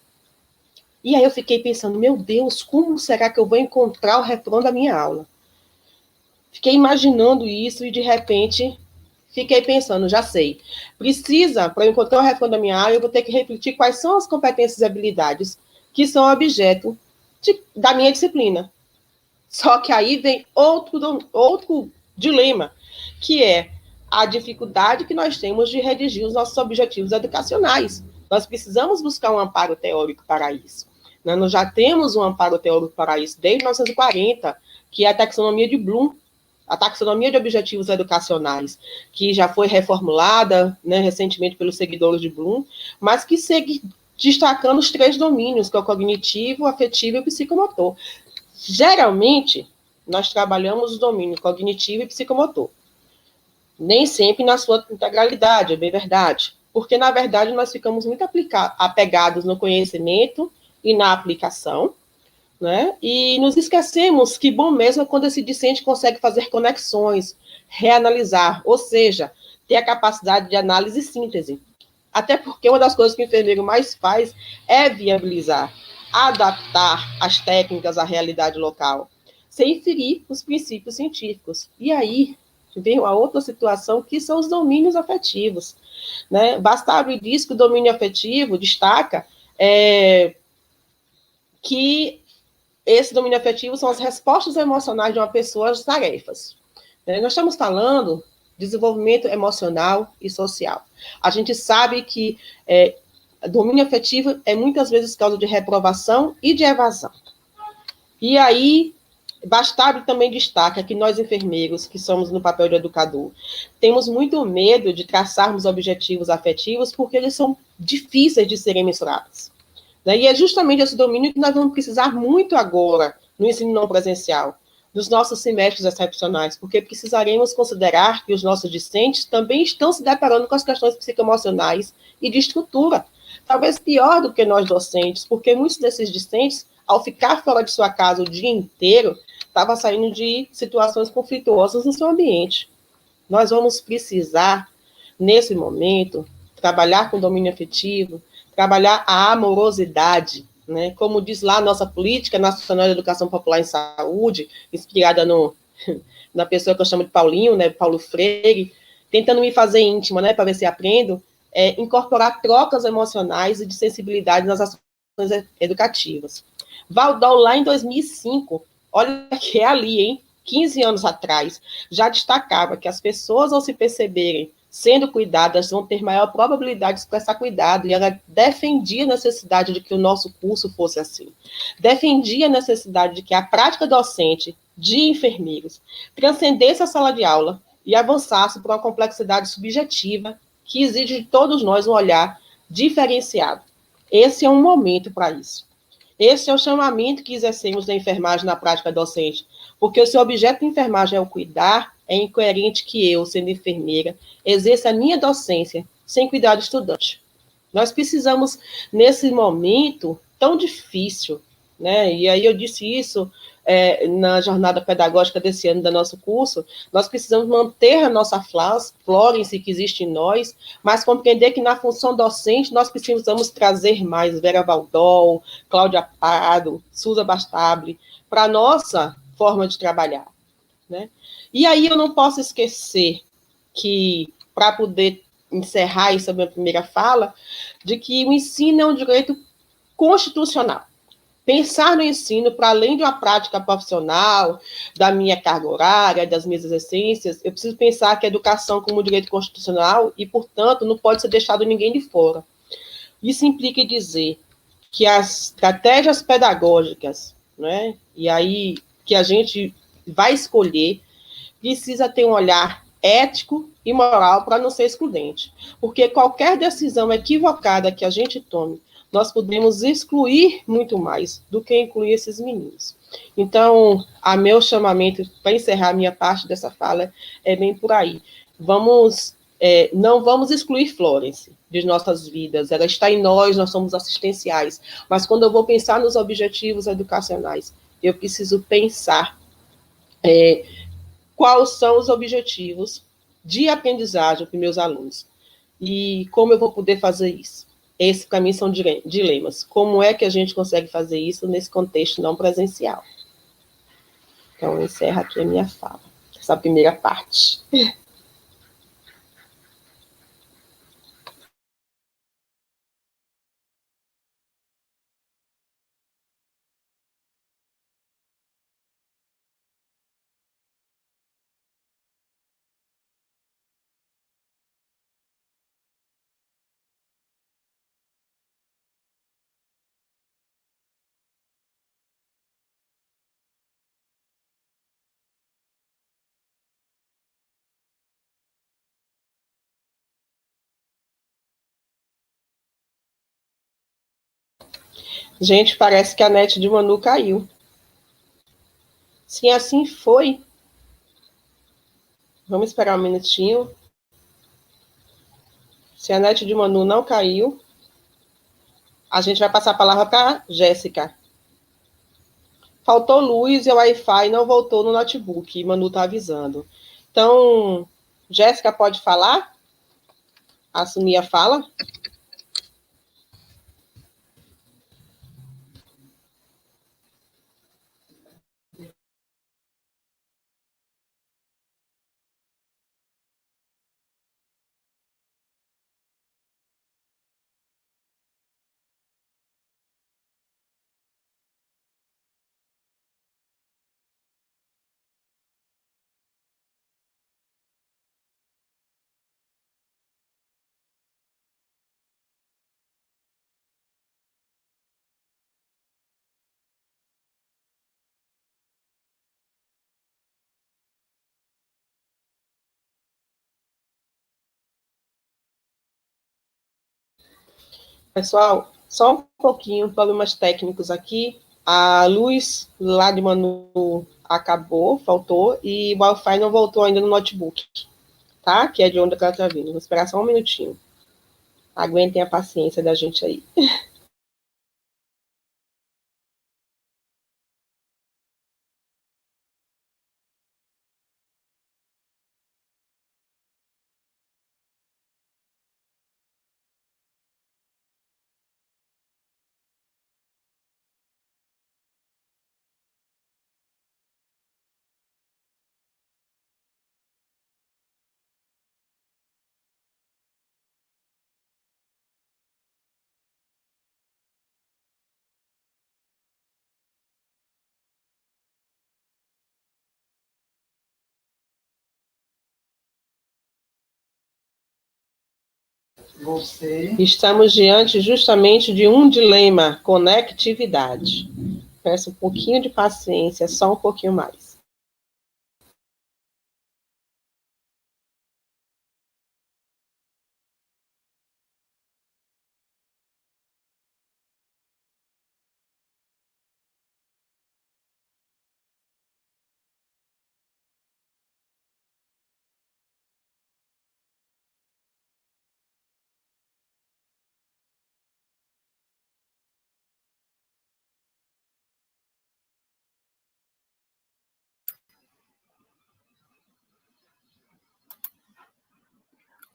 E aí eu fiquei pensando, meu Deus, como será que eu vou encontrar o refrão da minha aula? Fiquei imaginando isso e, de repente, fiquei pensando, já sei. Para eu encontrar o refrão da minha aula, eu vou ter que refletir quais são as competências e habilidades que são objeto da minha disciplina. Só que aí vem outro dilema, que é a dificuldade que nós temos de redigir os nossos objetivos educacionais. Nós precisamos buscar um amparo teórico para isso. Nós já temos um amparo teórico para isso desde 1940, que é a taxonomia de Bloom, a taxonomia de objetivos educacionais, que já foi reformulada, né, recentemente pelos seguidores de Bloom, mas que segue destacando os 3 domínios, que é o cognitivo, afetivo e o psicomotor. Geralmente, nós trabalhamos o domínio cognitivo e psicomotor. Nem sempre na sua integralidade, é bem verdade. Porque, na verdade, nós ficamos muito apegados no conhecimento e na aplicação, né? E nos esquecemos que bom mesmo é quando esse discente consegue fazer conexões, reanalisar, ou seja, ter a capacidade de análise e síntese. Até porque uma das coisas que o enfermeiro mais faz é viabilizar, adaptar as técnicas à realidade local, sem ferir os princípios científicos. E aí vem uma outra situação, que são os domínios afetivos, né? Bastardo diz que o domínio afetivo destaca que esse domínio afetivo são as respostas emocionais de uma pessoa às tarefas. Nós estamos falando de desenvolvimento emocional e social. A gente sabe que domínio afetivo é muitas vezes causa de reprovação e de evasão. E aí, Bastardo também destaca que nós, enfermeiros, que somos no papel de educador, temos muito medo de traçarmos objetivos afetivos porque eles são difíceis de serem mensurados. E é justamente esse domínio que nós vamos precisar muito agora no ensino não presencial, nos nossos semestres excepcionais, porque precisaremos considerar que os nossos discentes também estão se deparando com as questões psicoemocionais e de estrutura, talvez pior do que nós docentes, porque muitos desses discentes, ao ficar fora de sua casa o dia inteiro, estavam saindo de situações conflituosas no seu ambiente. Nós vamos precisar, nesse momento, trabalhar com domínio afetivo, trabalhar a amorosidade, né? Como diz lá a nossa Política Nacional de Educação Popular em Saúde, inspirada na pessoa que eu chamo de Paulinho, né? Paulo Freire, tentando me fazer íntima, né? Para ver se aprendo, incorporar trocas emocionais e de sensibilidade nas ações educativas. Waldau, lá em 2005, olha que é ali, hein? 15 anos atrás, já destacava que as pessoas, ao se perceberem sendo cuidadas, vão ter maior probabilidade de expressar cuidado, e ela defendia a necessidade de que o nosso curso fosse assim. Defendia a necessidade de que a prática docente de enfermeiros transcendesse a sala de aula e avançasse por uma complexidade subjetiva que exige de todos nós um olhar diferenciado. Esse é um momento para isso. Esse é o chamamento que exercemos da enfermagem na prática docente, porque o seu objeto de enfermagem é o cuidar, é incoerente que eu, sendo enfermeira, exerça a minha docência sem cuidar do estudante. Nós precisamos, nesse momento tão difícil, né? E aí eu disse isso na jornada pedagógica desse ano do nosso curso, nós precisamos manter a nossa florence que existe em nós, mas compreender que na função docente nós precisamos trazer mais Vera Waldau, Cláudia Pardo, Susa Bastable, para a nossa forma de trabalhar, né? E aí eu não posso esquecer que, para poder encerrar essa minha primeira fala, de que o ensino é um direito constitucional. Pensar no ensino, para além de uma prática profissional, da minha carga horária, das minhas exercências, eu preciso pensar que a educação como direito constitucional e, portanto, não pode ser deixado ninguém de fora. Isso implica em dizer que as estratégias pedagógicas, né, e aí que a gente vai escolher, precisa ter um olhar ético e moral para não ser excludente. Porque qualquer decisão equivocada que a gente tome, nós podemos excluir muito mais do que incluir esses meninos. Então, meu chamamento, para encerrar a minha parte dessa fala, é bem por aí. não vamos excluir Florence de nossas vidas, ela está em nós somos assistenciais, mas quando eu vou pensar nos objetivos educacionais, eu preciso pensar quais são os objetivos de aprendizagem para meus alunos, e como eu vou poder fazer isso. Esse, para mim, são dilemas. Como é que a gente consegue fazer isso nesse contexto não presencial? Então, eu encerro aqui a minha fala, essa primeira parte. Gente, parece que a net de Manu caiu. Se assim foi, vamos esperar um minutinho. Se a net de Manu não caiu, a gente vai passar a palavra para Jéssica. Faltou luz e o Wi-Fi não voltou no notebook, Manu está avisando. Então, Jéssica pode falar? Assumir a fala? Pessoal, só um pouquinho, problemas técnicos aqui. A luz lá de Manu acabou, faltou, e o Wi-Fi não voltou ainda no notebook, tá? Que é de onde ela está vindo. Vou esperar só um minutinho. Aguentem a paciência da gente aí. Estamos diante justamente de um dilema: conectividade. Peço um pouquinho de paciência, só um pouquinho mais.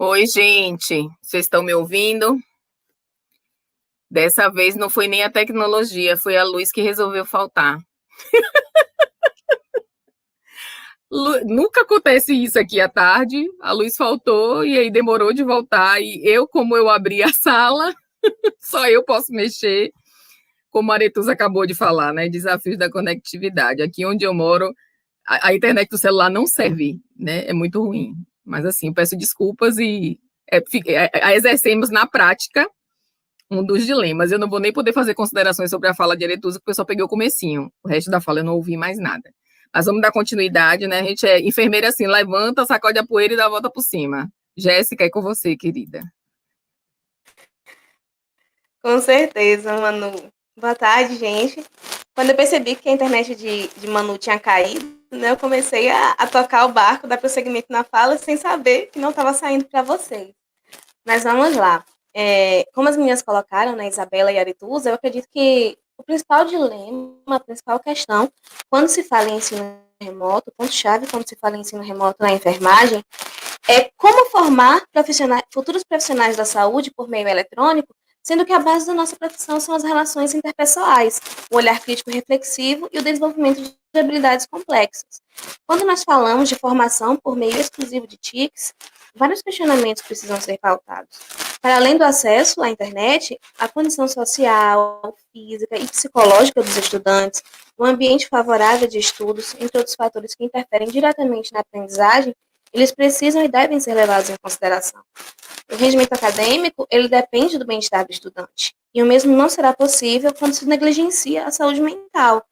Oi, gente, vocês estão me ouvindo? Dessa vez não foi nem a tecnologia, foi a luz que resolveu faltar. Nunca acontece isso aqui à tarde, a luz faltou e aí demorou de voltar, e como eu abri a sala, só eu posso mexer, como a Aretusa acabou de falar, né, desafios da conectividade. Aqui onde eu moro, a internet do celular não serve, né, é muito ruim, mas assim, peço desculpas e exercemos na prática um dos dilemas. Eu não vou nem poder fazer considerações sobre a fala de Aretusa, porque eu só peguei o comecinho, o resto da fala eu não ouvi mais nada. Mas vamos dar continuidade, né? A gente é enfermeira assim, levanta, sacode a poeira e dá a volta por cima. Jéssica, é com você, querida. Com certeza, Manu. Boa tarde, gente. Quando eu percebi que a internet de Manu tinha caído, né, eu comecei a tocar o barco, dar prosseguimento na fala, sem saber que não estava saindo para vocês. Mas vamos lá. Como as meninas colocaram, né, Isabela e Arituza, eu acredito que o principal dilema, a principal questão, quando se fala em ensino remoto, o ponto-chave quando se fala em ensino remoto na enfermagem, é como formar futuros profissionais da saúde por meio eletrônico, sendo que a base da nossa profissão são as relações interpessoais, o olhar crítico reflexivo e o desenvolvimento de habilidades complexas. Quando nós falamos de formação por meio exclusivo de TICs, vários questionamentos precisam ser pautados. Para além do acesso à internet, a condição social, física e psicológica dos estudantes, o ambiente favorável de estudos, entre outros fatores que interferem diretamente na aprendizagem, eles precisam e devem ser levados em consideração. O rendimento acadêmico, ele depende do bem-estar do estudante, e o mesmo não será possível quando se negligencia a saúde mental.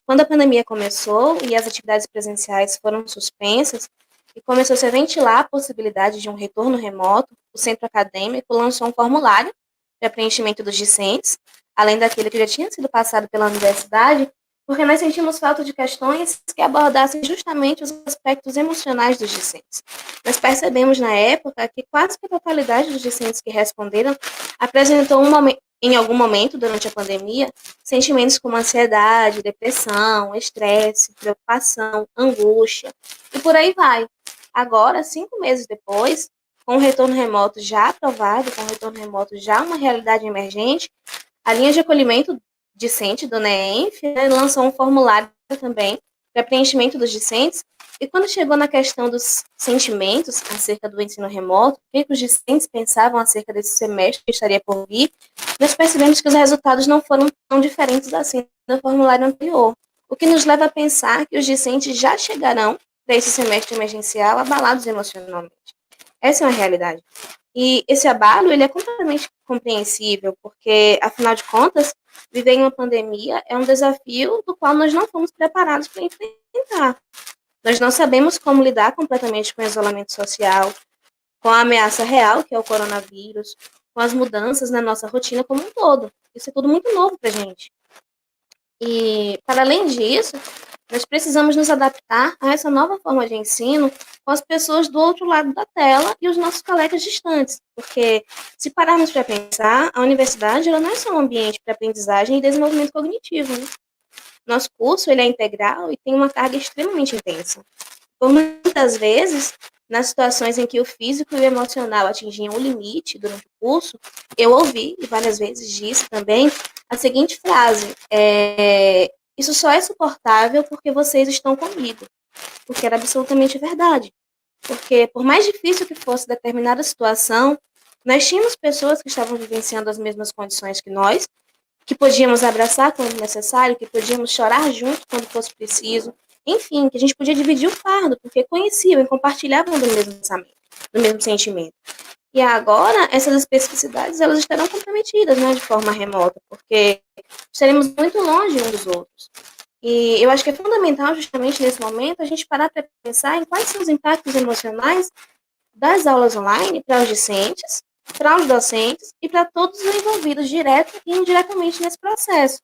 Quando a pandemia começou e as atividades presenciais foram suspensas, e começou a se ventilar a possibilidade de um retorno remoto, o centro acadêmico lançou um formulário para preenchimento dos discentes, além daquele que já tinha sido passado pela universidade, porque nós sentimos falta de questões que abordassem justamente os aspectos emocionais dos discentes. Nós percebemos na época que quase que a totalidade dos discentes que responderam apresentou em algum momento durante a pandemia sentimentos como ansiedade, depressão, estresse, preocupação, angústia e por aí vai. Agora, 5 meses depois, com o retorno remoto já aprovado, com o retorno remoto já uma realidade emergente, a linha de acolhimento discente do NEENF, né, lançou um formulário também para preenchimento dos discentes, e quando chegou na questão dos sentimentos acerca do ensino remoto, o que os discentes pensavam acerca desse semestre que estaria por vir, nós percebemos que os resultados não foram tão diferentes assim do formulário anterior, o que nos leva a pensar que os discentes já chegarão para esse semestre emergencial abalados emocionalmente. Essa é uma realidade. E esse abalo, ele é completamente compreensível, porque, afinal de contas, viver em uma pandemia é um desafio do qual nós não fomos preparados para enfrentar. Nós não sabemos como lidar completamente com o isolamento social, com a ameaça real, que é o coronavírus, com as mudanças na nossa rotina como um todo. Isso é tudo muito novo para a gente. E, para além disso, nós precisamos nos adaptar a essa nova forma de ensino com as pessoas do outro lado da tela e os nossos colegas distantes. Porque, se pararmos para pensar, a universidade ela não é só um ambiente para aprendizagem e desenvolvimento cognitivo. Né? Nosso curso ele é integral e tem uma carga extremamente intensa. Por muitas vezes, nas situações em que o físico e o emocional atingiam o limite durante o curso, eu ouvi, e várias vezes disse também, a seguinte frase: isso só é suportável porque vocês estão comigo. Porque era absolutamente verdade. Porque, por mais difícil que fosse determinada situação, nós tínhamos pessoas que estavam vivenciando as mesmas condições que nós, que podíamos abraçar quando necessário, que podíamos chorar junto quando fosse preciso, enfim, que a gente podia dividir o fardo, porque conheciam e compartilhavam do mesmo pensamento, do mesmo sentimento. E agora, essas especificidades, elas estarão comprometidas, né, de forma remota, porque estaremos muito longe uns dos outros. E eu acho que é fundamental, justamente nesse momento, a gente parar para pensar em quais são os impactos emocionais das aulas online para os discentes, para os docentes e para todos os envolvidos, direto e indiretamente nesse processo.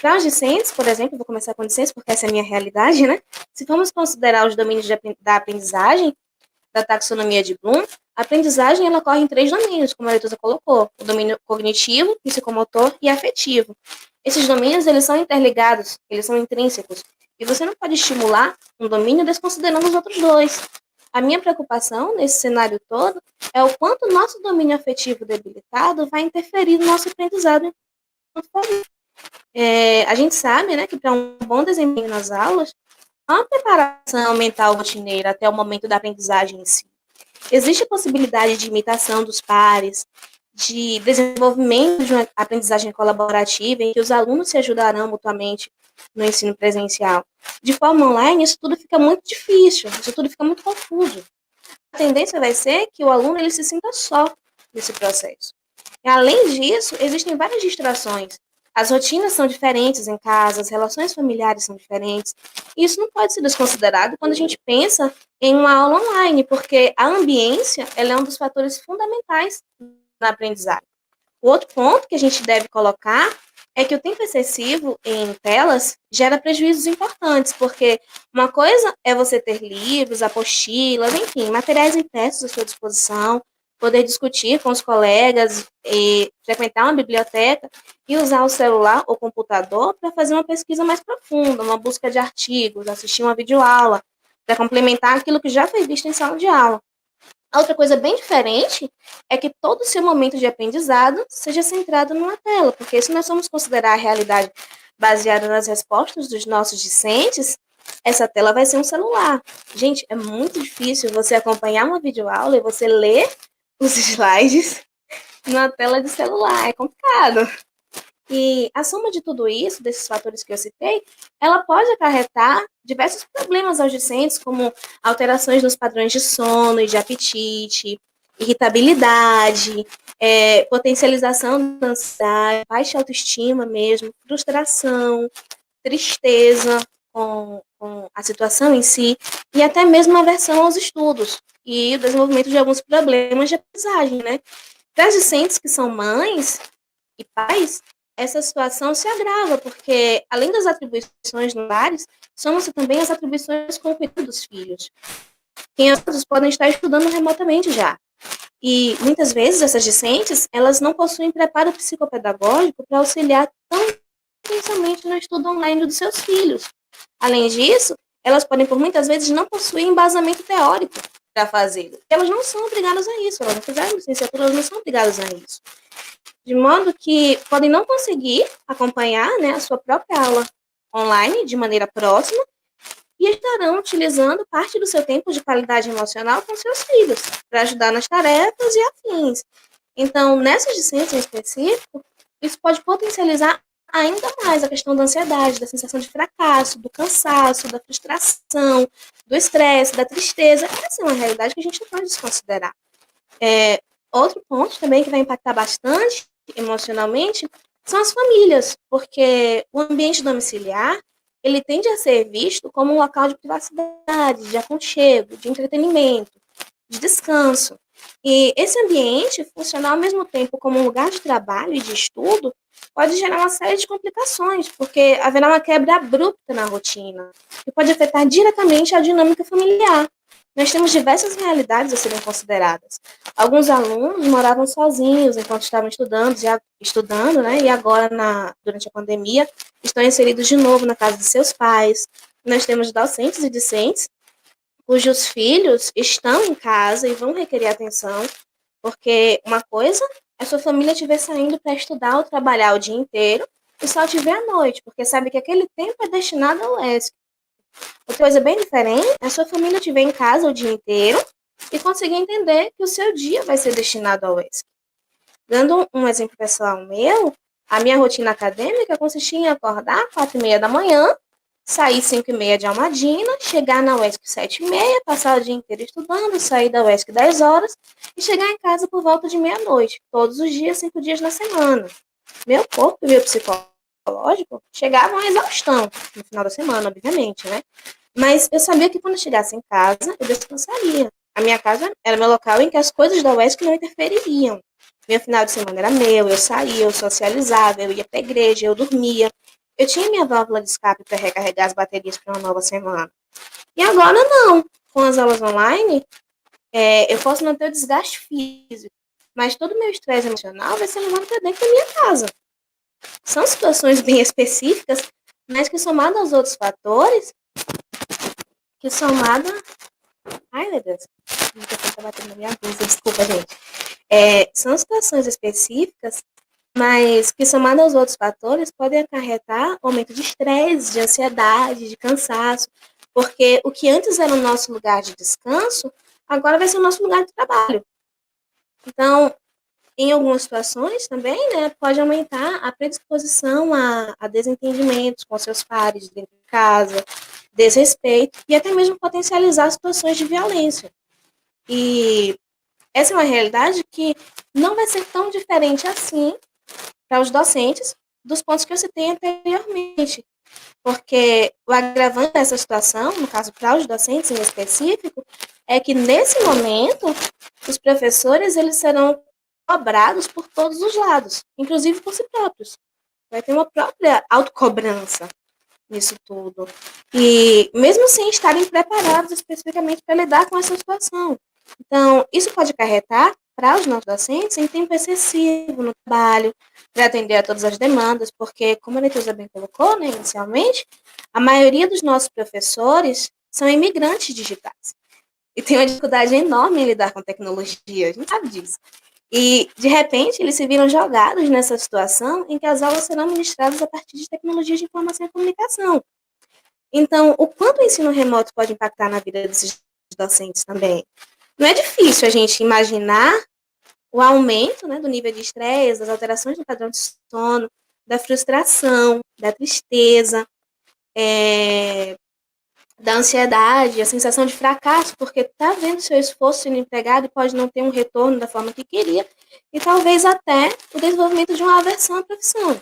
Para os discentes, por exemplo, vou começar com discentes, porque essa é a minha realidade, né? Se formos considerar os domínios da aprendizagem, da taxonomia de Bloom, a aprendizagem ela ocorre em 3 domínios, como a Letusa colocou: o domínio cognitivo, psicomotor e afetivo. Esses domínios eles são interligados, eles são intrínsecos, e você não pode estimular um domínio desconsiderando os outros 2. A minha preocupação nesse cenário todo é o quanto o nosso domínio afetivo debilitado vai interferir no nosso aprendizado. A gente sabe, né, que para um bom desempenho nas aulas, há uma preparação mental rotineira até o momento da aprendizagem em si. Existe a possibilidade de imitação dos pares, de desenvolvimento de uma aprendizagem colaborativa em que os alunos se ajudarão mutuamente no ensino presencial. De forma online, isso tudo fica muito difícil, isso tudo fica muito confuso. A tendência vai ser que o aluno ele se sinta só nesse processo. E, além disso, existem várias distrações. As rotinas são diferentes em casa, as relações familiares são diferentes. E isso não pode ser desconsiderado quando a gente pensa em uma aula online, porque a ambiência ela é um dos fatores fundamentais na aprendizagem. O outro ponto que a gente deve colocar é que o tempo excessivo em telas gera prejuízos importantes, porque uma coisa é você ter livros, apostilas, enfim, materiais impressos à sua disposição, poder discutir com os colegas, e frequentar uma biblioteca e usar o celular ou computador para fazer uma pesquisa mais profunda, uma busca de artigos, assistir uma videoaula, para complementar aquilo que já foi visto em sala de aula. A outra coisa bem diferente é que todo o seu momento de aprendizado seja centrado numa tela, porque se nós vamos considerar a realidade baseada nas respostas dos nossos discentes, essa tela vai ser um celular. Gente, é muito difícil você acompanhar uma videoaula e você ler os slides numa tela de celular, é complicado. E a soma de tudo isso, desses fatores que eu citei, ela pode acarretar diversos problemas aos discentes, como alterações nos padrões de sono e de apetite, irritabilidade, potencialização da ansiedade, baixa autoestima mesmo, frustração, tristeza com a situação em si, e até mesmo aversão aos estudos e o desenvolvimento de alguns problemas de aprendizagem, né? Para as discentes que são mães e pais, essa situação se agrava, porque, além das atribuições no lares, somam-se também as atribuições com o cuidado dos filhos. Quem outros podem estar estudando remotamente já. E, muitas vezes, essas discentes, elas não possuem preparo psicopedagógico para auxiliar tão intensamente no estudo online dos seus filhos. Além disso, elas podem, por muitas vezes, não possuir embasamento teórico para fazer. Elas não são obrigadas a isso, elas não fizeram licenciatura, elas não são obrigadas a isso. De modo que podem não conseguir acompanhar, né, a sua própria aula online de maneira próxima e estarão utilizando parte do seu tempo de qualidade emocional com seus filhos, para ajudar nas tarefas e afins. Então, nessas disciplinas em específico, isso pode potencializar ainda mais a questão da ansiedade, da sensação de fracasso, do cansaço, da frustração, do estresse, da tristeza. Essa é uma realidade que a gente não pode desconsiderar. Outro ponto também que vai impactar bastante emocionalmente são as famílias, porque o ambiente domiciliar, ele tende a ser visto como um local de privacidade, de aconchego, de entretenimento, de descanso. E esse ambiente funcionar ao mesmo tempo como um lugar de trabalho e de estudo pode gerar uma série de complicações, porque haverá uma quebra abrupta na rotina, que pode afetar diretamente a dinâmica familiar. Nós temos diversas realidades a serem consideradas. Alguns alunos moravam sozinhos enquanto estavam estudando, né? E agora, durante a pandemia, estão inseridos de novo na casa de seus pais. Nós temos docentes e discentes cujos filhos estão em casa e vão requerer atenção, porque uma coisa é sua família estiver saindo para estudar ou trabalhar o dia inteiro e só te ver à noite, porque sabe que aquele tempo é destinado ao ESC. Outra coisa bem diferente é a sua família te ver em casa o dia inteiro e conseguir entender que o seu dia vai ser destinado ao ESC. Dando um exemplo pessoal meu, a minha rotina acadêmica consistia em acordar às 4h30 da manhã, sair 5h30 de Almadina, chegar na UESC 7h30, passar o dia inteiro estudando, sair da UESC 10 horas e chegar em casa por volta de meia-noite, todos os dias, 5 dias na semana. Meu corpo e meu psicológico chegavam à exaustão no final da semana, obviamente, né? Mas eu sabia que quando eu chegasse em casa, eu descansaria. A minha casa era meu local em que as coisas da UESC não interfeririam. Meu final de semana era meu, eu saía, eu socializava, eu ia para a igreja, eu dormia. Eu tinha minha válvula de escape para recarregar as baterias para uma nova semana. E agora não. Com as aulas online, eu posso não ter o desgaste físico, mas todo o meu estresse emocional vai ser levado para dentro da minha casa. São situações bem específicas, mas que somado aos outros fatores, Ai, meu Deus. O microfone tá batendo na minha blusa, desculpa, gente. São situações específicas, mas que somado aos outros fatores podem acarretar aumento de estresse, de ansiedade, de cansaço, porque o que antes era o nosso lugar de descanso, agora vai ser o nosso lugar de trabalho. Então, em algumas situações também, né, pode aumentar a predisposição a desentendimentos com seus pares dentro de casa, desrespeito e até mesmo potencializar situações de violência. E essa é uma realidade que não vai ser tão diferente assim para os docentes dos pontos que eu citei anteriormente. Porque o agravante dessa situação, no caso para os docentes em específico, é que nesse momento os professores eles serão cobrados por todos os lados, inclusive por si próprios. vai ter uma própria autocobrança nisso tudo. E mesmo sem estarem preparados especificamente para lidar com essa situação. Então, isso pode acarretar para os nossos docentes em tempo excessivo no trabalho, para atender a todas as demandas, porque, como a Letícia bem colocou, né, inicialmente, a maioria dos nossos professores são imigrantes digitais. E tem uma dificuldade enorme em lidar com tecnologia, a gente sabe disso. E, de repente, eles se viram jogados nessa situação em que as aulas serão ministradas a partir de tecnologias de informação e comunicação. Então, o quanto o ensino remoto pode impactar na vida desses docentes também? Não é difícil a gente imaginar o aumento, né, do nível de estresse, das alterações no padrão de sono, da frustração, da tristeza, da ansiedade, a sensação de fracasso, porque está vendo seu esforço sendo empregado e pode não ter um retorno da forma que queria, e talvez até o desenvolvimento de uma aversão à profissão.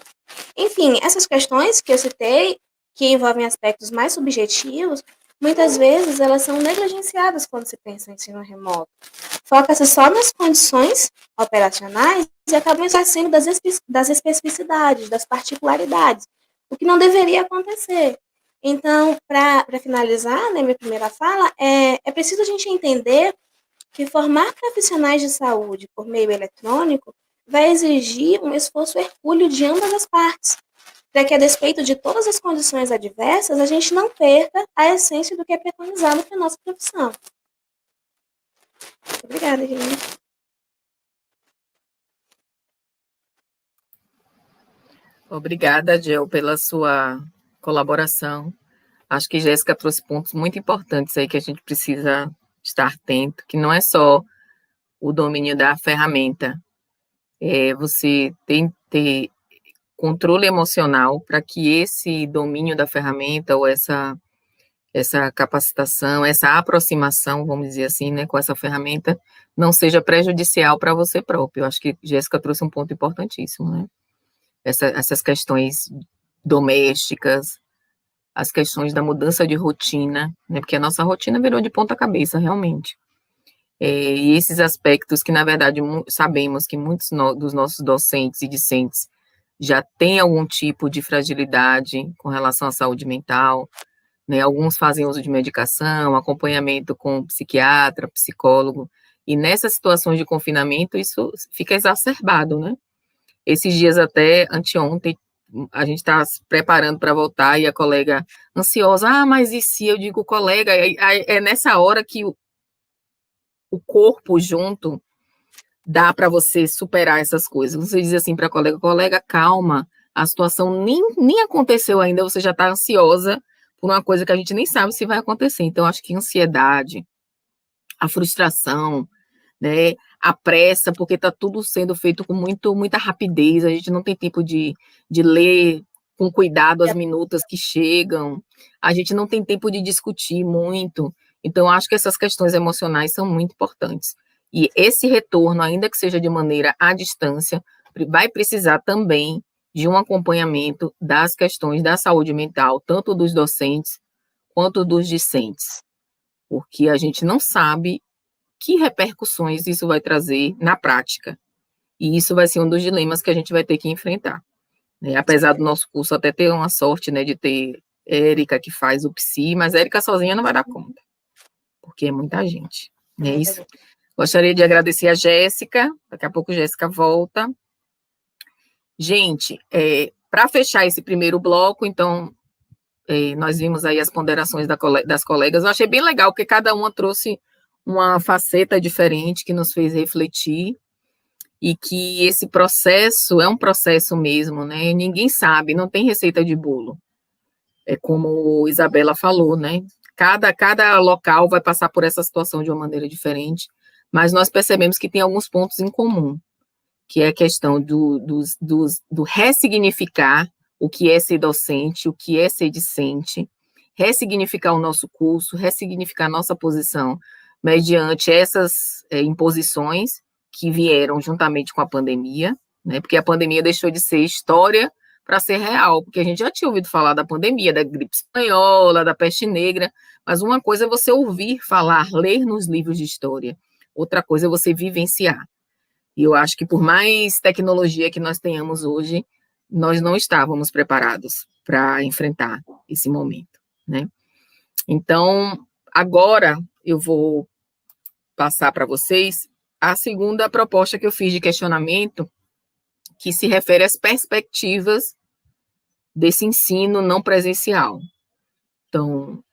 Enfim, essas questões que eu citei, que envolvem aspectos mais subjetivos, muitas vezes elas são negligenciadas quando se pensa em ensino remoto. Foca-se só nas condições operacionais e acabam esquecendo das especificidades, das particularidades, o que não deveria acontecer. Então, para finalizar, né, minha primeira fala, é preciso a gente entender que formar profissionais de saúde por meio eletrônico vai exigir um esforço hercúleo de ambas as partes, para que, a despeito de todas as condições adversas, a gente não perca a essência do que é preconizado para a nossa profissão. Obrigada, gente. Obrigada, Gel, pela sua colaboração. Acho que Jéssica trouxe pontos muito importantes aí que a gente precisa estar atento, que não é só o domínio da ferramenta, você tem que ter controle emocional para que esse domínio da ferramenta ou essa capacitação, essa aproximação, vamos dizer assim, né, com essa ferramenta, não seja prejudicial para você próprio. Eu acho que Jéssica trouxe um ponto importantíssimo, né? Essas questões domésticas, as questões da mudança de rotina, né, porque a nossa rotina virou de ponta cabeça, realmente. E esses aspectos que, na verdade, sabemos que muitos dos nossos docentes e discentes já têm algum tipo de fragilidade com relação à saúde mental, né, alguns fazem uso de medicação, acompanhamento com psiquiatra, psicólogo, e nessas situações de confinamento isso fica exacerbado, né? Esses dias até, anteontem, a gente está se preparando para voltar e a colega ansiosa, mas e se? Eu digo, colega, é nessa hora que o corpo junto dá para você superar essas coisas. Você diz assim para a colega, calma, a situação nem aconteceu ainda, você já está ansiosa por uma coisa que a gente nem sabe se vai acontecer. Então, acho que a ansiedade, a frustração, né, a pressa, porque está tudo sendo feito com muita rapidez, a gente não tem tempo de ler com cuidado as minutas que chegam, a gente não tem tempo de discutir muito, então acho que essas questões emocionais são muito importantes. E esse retorno, ainda que seja de maneira à distância, vai precisar também de um acompanhamento das questões da saúde mental, tanto dos docentes quanto dos discentes, porque a gente não sabe que repercussões isso vai trazer na prática. E isso vai ser um dos dilemas que a gente vai ter que enfrentar. Né? Apesar do nosso curso até ter uma sorte, né, de ter Érica que faz o psi, mas a Érica sozinha não vai dar conta, porque é muita gente. Né? Isso. Gostaria de agradecer a Jéssica, daqui a pouco a Jéssica volta. Gente, para fechar esse primeiro bloco, então, nós vimos aí as ponderações das colegas, eu achei bem legal, porque cada uma trouxe uma faceta diferente que nos fez refletir, e que esse processo é um processo mesmo, né? Ninguém sabe, não tem receita de bolo. É como Isabela falou, né? Cada local vai passar por essa situação de uma maneira diferente, mas nós percebemos que tem alguns pontos em comum, que é a questão do ressignificar o que é ser docente, o que é ser discente, ressignificar o nosso curso, ressignificar a nossa posição mediante essas imposições que vieram juntamente com a pandemia, né? Porque a pandemia deixou de ser história para ser real, porque a gente já tinha ouvido falar da pandemia, da gripe espanhola, da peste negra, mas uma coisa é você ouvir falar, ler nos livros de história, outra coisa é você vivenciar. E eu acho que por mais tecnologia que nós tenhamos hoje, nós não estávamos preparados para enfrentar esse momento, né? Então, agora eu vou passar para vocês a segunda proposta que eu fiz de questionamento, que se refere às perspectivas desse ensino não presencial. Então,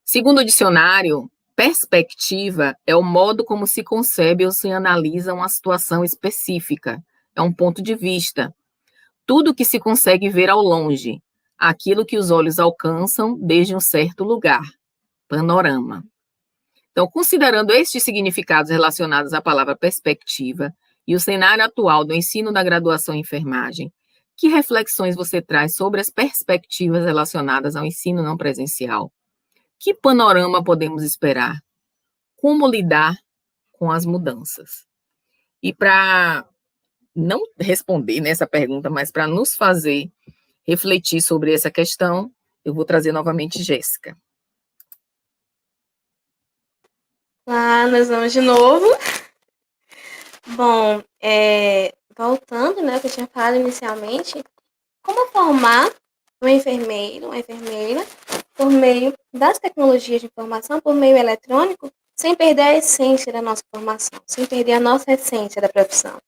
segundo o dicionário, perspectiva é o modo como se concebe ou se analisa uma situação específica, é um ponto de vista. Tudo que se consegue ver ao longe, aquilo que os olhos alcançam desde um certo lugar, panorama. Então, considerando estes significados relacionados à palavra perspectiva e o cenário atual do ensino da graduação em enfermagem, que reflexões você traz sobre as perspectivas relacionadas ao ensino não presencial? Que panorama podemos esperar? Como lidar com as mudanças? E para não responder nessa pergunta, mas para nos fazer refletir sobre essa questão, eu vou trazer novamente Jéssica. Nós vamos de novo. Bom, voltando, né, o que eu tinha falado inicialmente, como formar um enfermeiro, uma enfermeira, por meio das tecnologias de informação, por meio eletrônico, sem perder a essência da nossa formação, sem perder a nossa essência da profissão.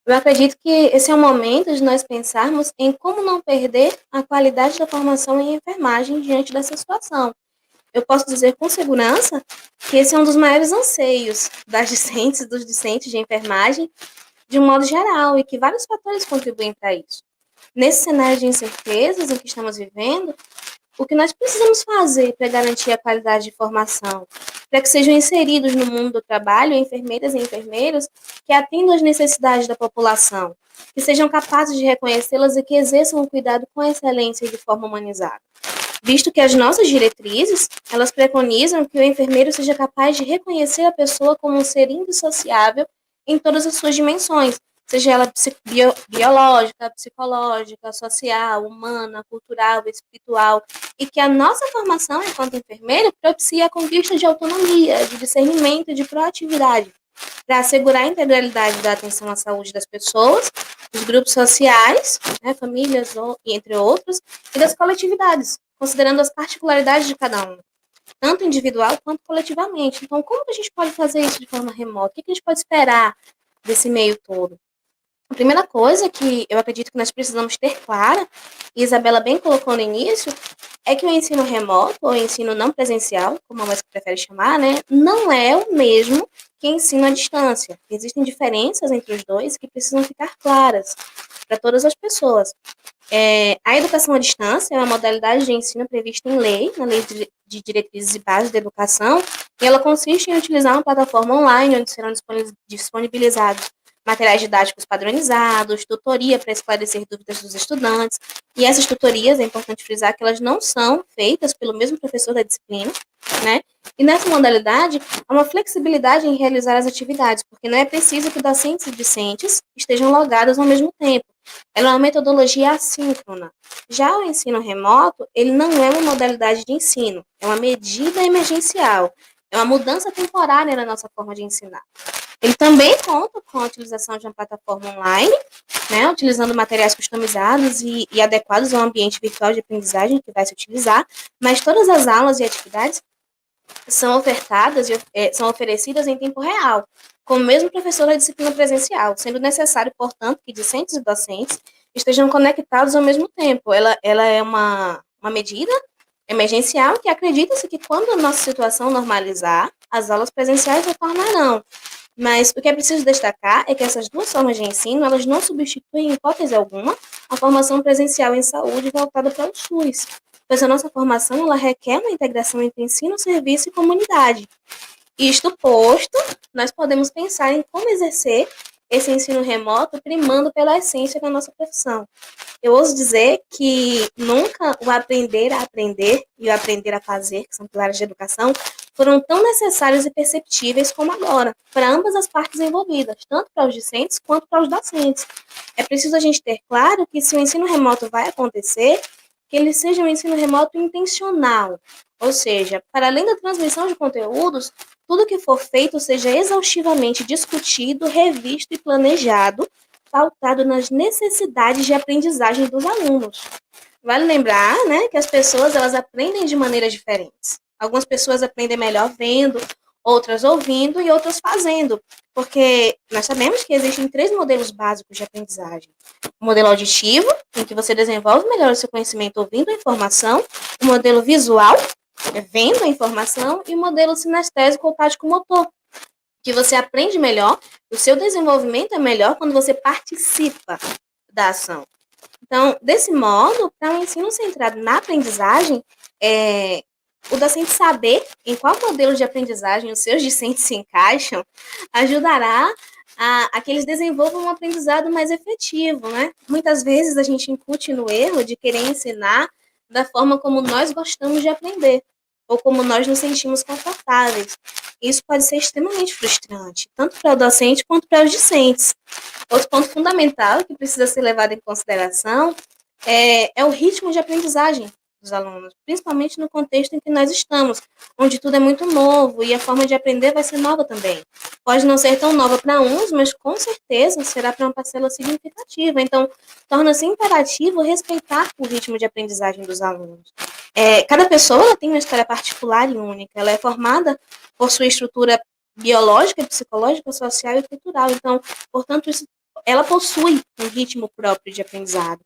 Eu acredito que esse é o momento de nós pensarmos em como não perder a qualidade da formação em enfermagem diante dessa situação. Eu posso dizer com segurança que esse é um dos maiores anseios das discentes e dos discentes de enfermagem, de um modo geral, e que vários fatores contribuem para isso. Nesse cenário de incertezas em que estamos vivendo, o que nós precisamos fazer para garantir a qualidade de formação, para que sejam inseridos no mundo do trabalho enfermeiras e enfermeiros que atendam às necessidades da população, que sejam capazes de reconhecê-las e que exerçam o cuidado com excelência e de forma humanizada. Visto que as nossas diretrizes, elas preconizam que o enfermeiro seja capaz de reconhecer a pessoa como um ser indissociável em todas as suas dimensões, seja ela biológica, psicológica, social, humana, cultural, espiritual, e que a nossa formação enquanto enfermeiro propicia a conquista de autonomia, de discernimento e de proatividade, para assegurar a integralidade da atenção à saúde das pessoas, dos grupos sociais, né, famílias, entre outros, e das coletividades, considerando as particularidades de cada um, tanto individual quanto coletivamente. Então, como que a gente pode fazer isso de forma remota? O que a gente pode esperar desse meio todo? A primeira coisa que eu acredito que nós precisamos ter clara, e Isabela bem colocou no início, é que o ensino remoto, ou ensino não presencial, como a UESC prefere chamar, né, não é o mesmo que ensino à distância. Existem diferenças entre os dois que precisam ficar claras para todas as pessoas. A educação à distância é uma modalidade de ensino prevista em lei, na Lei de Diretrizes e Bases da Educação, e ela consiste em utilizar uma plataforma online onde serão disponibilizados materiais didáticos padronizados, tutoria para esclarecer dúvidas dos estudantes, e essas tutorias, é importante frisar que elas não são feitas pelo mesmo professor da disciplina, né? E nessa modalidade, há uma flexibilidade em realizar as atividades, porque não é preciso que docentes e discentes estejam logados ao mesmo tempo. Ela é uma metodologia assíncrona. Já o ensino remoto, ele não é uma modalidade de ensino, é uma medida emergencial, é uma mudança temporária na nossa forma de ensinar. Ele também conta com a utilização de uma plataforma online, né, utilizando materiais customizados e adequados ao ambiente virtual de aprendizagem que vai se utilizar, mas todas as aulas e atividades são ofertadas e são oferecidas em tempo real, com o mesmo professor da disciplina presencial, sendo necessário, portanto, que discentes e docentes estejam conectados ao mesmo tempo. Ela é uma medida emergencial que acredita-se que quando a nossa situação normalizar, as aulas presenciais retornarão. Mas o que é preciso destacar é que essas duas formas de ensino, elas não substituem, em hipótese alguma, a formação presencial em saúde voltada para o SUS, pois a nossa formação ela requer uma integração entre ensino, serviço e comunidade. Isto posto, nós podemos pensar em como exercer esse ensino remoto primando pela essência da nossa profissão. Eu ouso dizer que nunca o aprender a aprender e o aprender a fazer, que são pilares de educação, foram tão necessários e perceptíveis como agora, para ambas as partes envolvidas, tanto para os discentes quanto para os docentes. É preciso a gente ter claro que se o ensino remoto vai acontecer, que ele seja um ensino remoto intencional, ou seja, para além da transmissão de conteúdos, tudo que for feito seja exaustivamente discutido, revisto e planejado pautado nas necessidades de aprendizagem dos alunos. Vale lembrar, né, que as pessoas elas aprendem de maneiras diferentes. Algumas pessoas aprendem melhor vendo, outras ouvindo e outras fazendo, porque nós sabemos que existem 3 modelos básicos de aprendizagem. O modelo auditivo, em que você desenvolve melhor o seu conhecimento ouvindo a informação, o modelo visual, vendo a informação, e o modelo sinestésico ou tático-motor, que você aprende melhor, o seu desenvolvimento é melhor quando você participa da ação. Então, desse modo, para um ensino centrado na aprendizagem, o docente saber em qual modelo de aprendizagem os seus discentes se encaixam ajudará a que eles desenvolvam um aprendizado mais efetivo, né? Muitas vezes a gente incute no erro de querer ensinar da forma como nós gostamos de aprender, ou como nós nos sentimos confortáveis. Isso pode ser extremamente frustrante, tanto para o docente quanto para os discentes. Outro ponto fundamental que precisa ser levado em consideração é o ritmo de aprendizagem dos alunos, principalmente no contexto em que nós estamos, onde tudo é muito novo e a forma de aprender vai ser nova também. Pode não ser tão nova para uns, mas com certeza será para uma parcela significativa. Então, torna-se imperativo respeitar o ritmo de aprendizagem dos alunos. Cada pessoa tem uma história particular e única. Ela é formada por sua estrutura biológica, psicológica, social e cultural. Então, portanto, ela possui um ritmo próprio de aprendizado.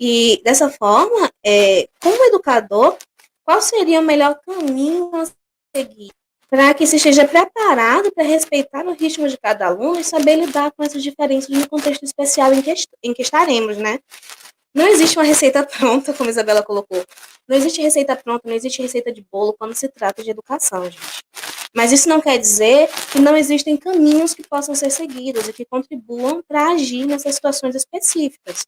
E, dessa forma, como educador, qual seria o melhor caminho a seguir para que se esteja preparado para respeitar o ritmo de cada aluno e saber lidar com essas diferenças no contexto especial em que estaremos, né? Não existe uma receita pronta, como a Isabela colocou. Não existe receita pronta, não existe receita de bolo quando se trata de educação, gente. Mas isso não quer dizer que não existem caminhos que possam ser seguidos e que contribuam para agir nessas situações específicas.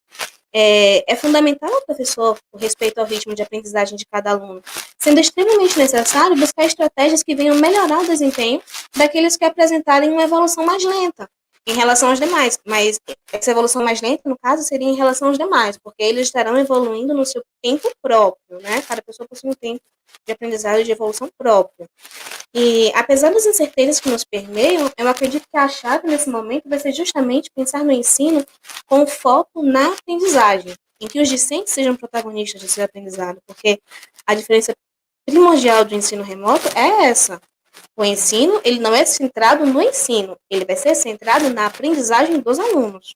É fundamental ao professor o respeito ao ritmo de aprendizagem de cada aluno, sendo extremamente necessário buscar estratégias que venham melhorar o desempenho daqueles que apresentarem uma evolução mais lenta em relação aos demais. Mas essa evolução mais lenta, no caso, seria em relação aos demais, porque eles estarão evoluindo no seu tempo próprio, né? Cada pessoa possui um tempo de aprendizado e de evolução própria. E, apesar das incertezas que nos permeiam, eu acredito que a chave nesse momento vai ser justamente pensar no ensino com foco na aprendizagem, em que os discentes sejam protagonistas de seu aprendizado, porque a diferença primordial do ensino remoto é essa. O ensino, ele não é centrado no ensino, ele vai ser centrado na aprendizagem dos alunos.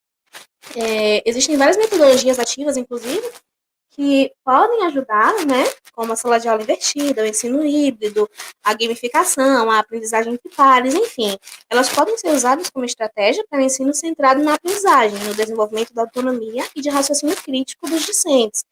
Existem várias metodologias ativas, inclusive, que podem ajudar, né, como a sala de aula invertida, o ensino híbrido, a gamificação, a aprendizagem entre pares, enfim. Elas podem ser usadas como estratégia para o ensino centrado na aprendizagem, no desenvolvimento da autonomia e de raciocínio crítico dos discentes.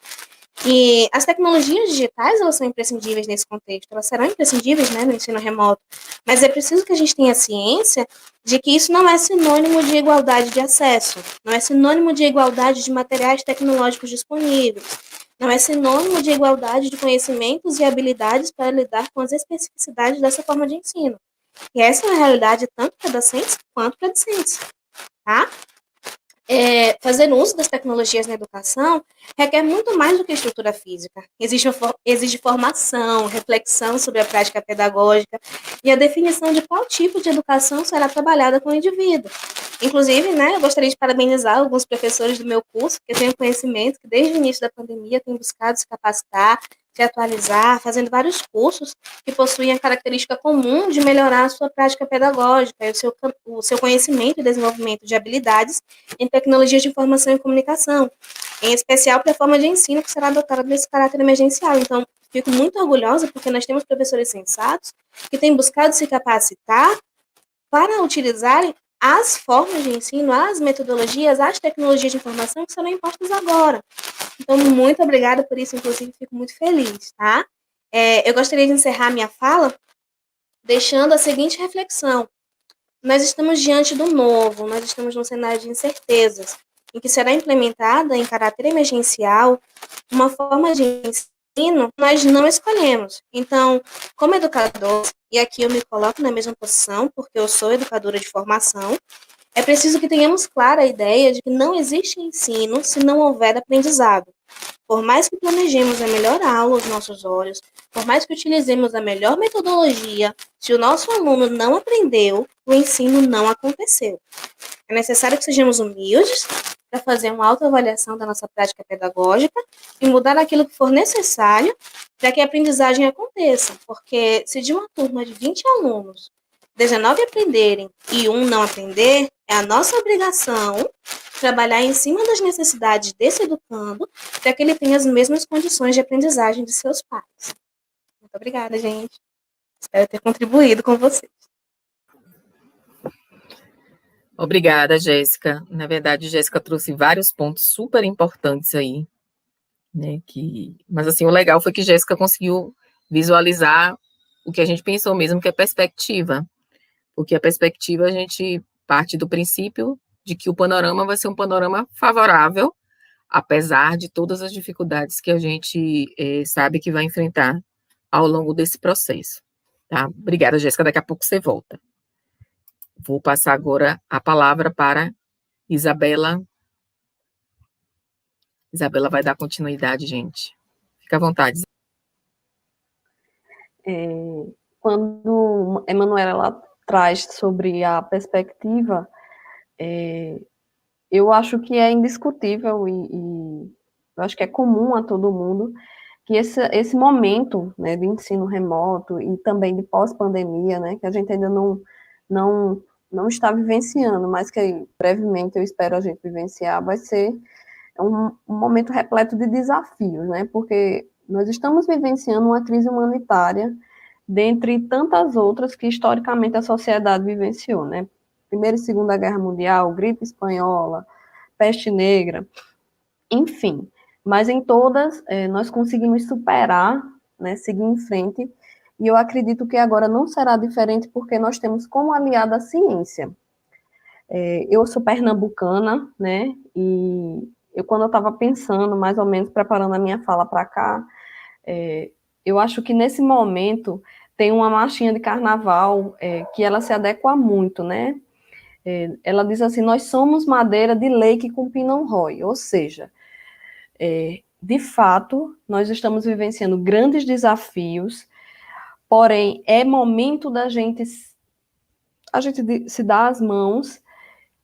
E as tecnologias digitais, elas são imprescindíveis nesse contexto, elas serão imprescindíveis, né, no ensino remoto, mas é preciso que a gente tenha ciência de que isso não é sinônimo de igualdade de acesso, não é sinônimo de igualdade de materiais tecnológicos disponíveis, não é sinônimo de igualdade de conhecimentos e habilidades para lidar com as especificidades dessa forma de ensino. E essa é uma realidade tanto para docentes quanto para discentes, tá? Fazer uso das tecnologias na educação requer muito mais do que estrutura física. Exige formação, reflexão sobre a prática pedagógica e a definição de qual tipo de educação será trabalhada com o indivíduo. Inclusive, né, eu gostaria de parabenizar alguns professores do meu curso, que eu tenho conhecimento que desde o início da pandemia têm buscado se capacitar, se atualizar, fazendo vários cursos que possuem a característica comum de melhorar a sua prática pedagógica, o seu conhecimento e desenvolvimento de habilidades em tecnologias de informação e comunicação, em especial para a forma de ensino que será adotada nesse caráter emergencial. Então, fico muito orgulhosa porque nós temos professores sensatos que têm buscado se capacitar para utilizarem as formas de ensino, as metodologias, as tecnologias de informação que serão impostas agora. Então, muito obrigada por isso, inclusive, fico muito feliz, tá? Eu gostaria de encerrar minha fala deixando a seguinte reflexão. Nós estamos diante do novo, nós estamos num cenário de incertezas, em que será implementada, em caráter emergencial, uma forma de ensino que nós não escolhemos. Então, como educador, e aqui eu me coloco na mesma posição, porque eu sou educadora de formação, é preciso que tenhamos clara a ideia de que não existe ensino se não houver aprendizado. Por mais que planejemos a melhor aula aos nossos olhos, por mais que utilizemos a melhor metodologia, se o nosso aluno não aprendeu, o ensino não aconteceu. É necessário que sejamos humildes para fazer uma autoavaliação da nossa prática pedagógica e mudar aquilo que for necessário para que a aprendizagem aconteça. Porque se de uma turma de 20 alunos, 19 aprenderem e um não aprender, é a nossa obrigação trabalhar em cima das necessidades desse educando para que ele tenha as mesmas condições de aprendizagem de seus pais. Muito obrigada, gente. Espero ter contribuído com vocês. Obrigada, Jéssica. Na verdade, Jéssica trouxe vários pontos super importantes aí, né? Mas assim, o legal foi que Jéssica conseguiu visualizar o que a gente pensou mesmo, que é perspectiva. Porque a perspectiva, a gente parte do princípio de que o panorama vai ser um panorama favorável, apesar de todas as dificuldades que a gente sabe que vai enfrentar ao longo desse processo. Tá? Obrigada, Jéssica. Daqui a pouco você volta. Vou passar agora a palavra para Isabela. Isabela vai dar continuidade, gente. Fica à vontade. Quando a Emanuela traz sobre a perspectiva, eu acho que é indiscutível e eu acho que é comum a todo mundo que esse momento, né, de ensino remoto e também de pós-pandemia, né, que a gente ainda não está vivenciando, mas que brevemente eu espero a gente vivenciar, vai ser um momento repleto de desafios, né, porque nós estamos vivenciando uma crise humanitária dentre tantas outras que historicamente a sociedade vivenciou, né, Primeira e Segunda Guerra Mundial, gripe espanhola, peste negra, enfim, mas em todas nós conseguimos superar, né, seguir em frente, e eu acredito que agora não será diferente porque nós temos como aliada a ciência. Eu sou pernambucana, né, e quando eu estava pensando, mais ou menos, preparando a minha fala para cá, eu acho que nesse momento tem uma marchinha de carnaval que ela se adequa muito, né, ela diz assim, nós somos madeira de lei que cupim não rói, ou seja, de fato, nós estamos vivenciando grandes desafios, porém, é momento da gente se dar as mãos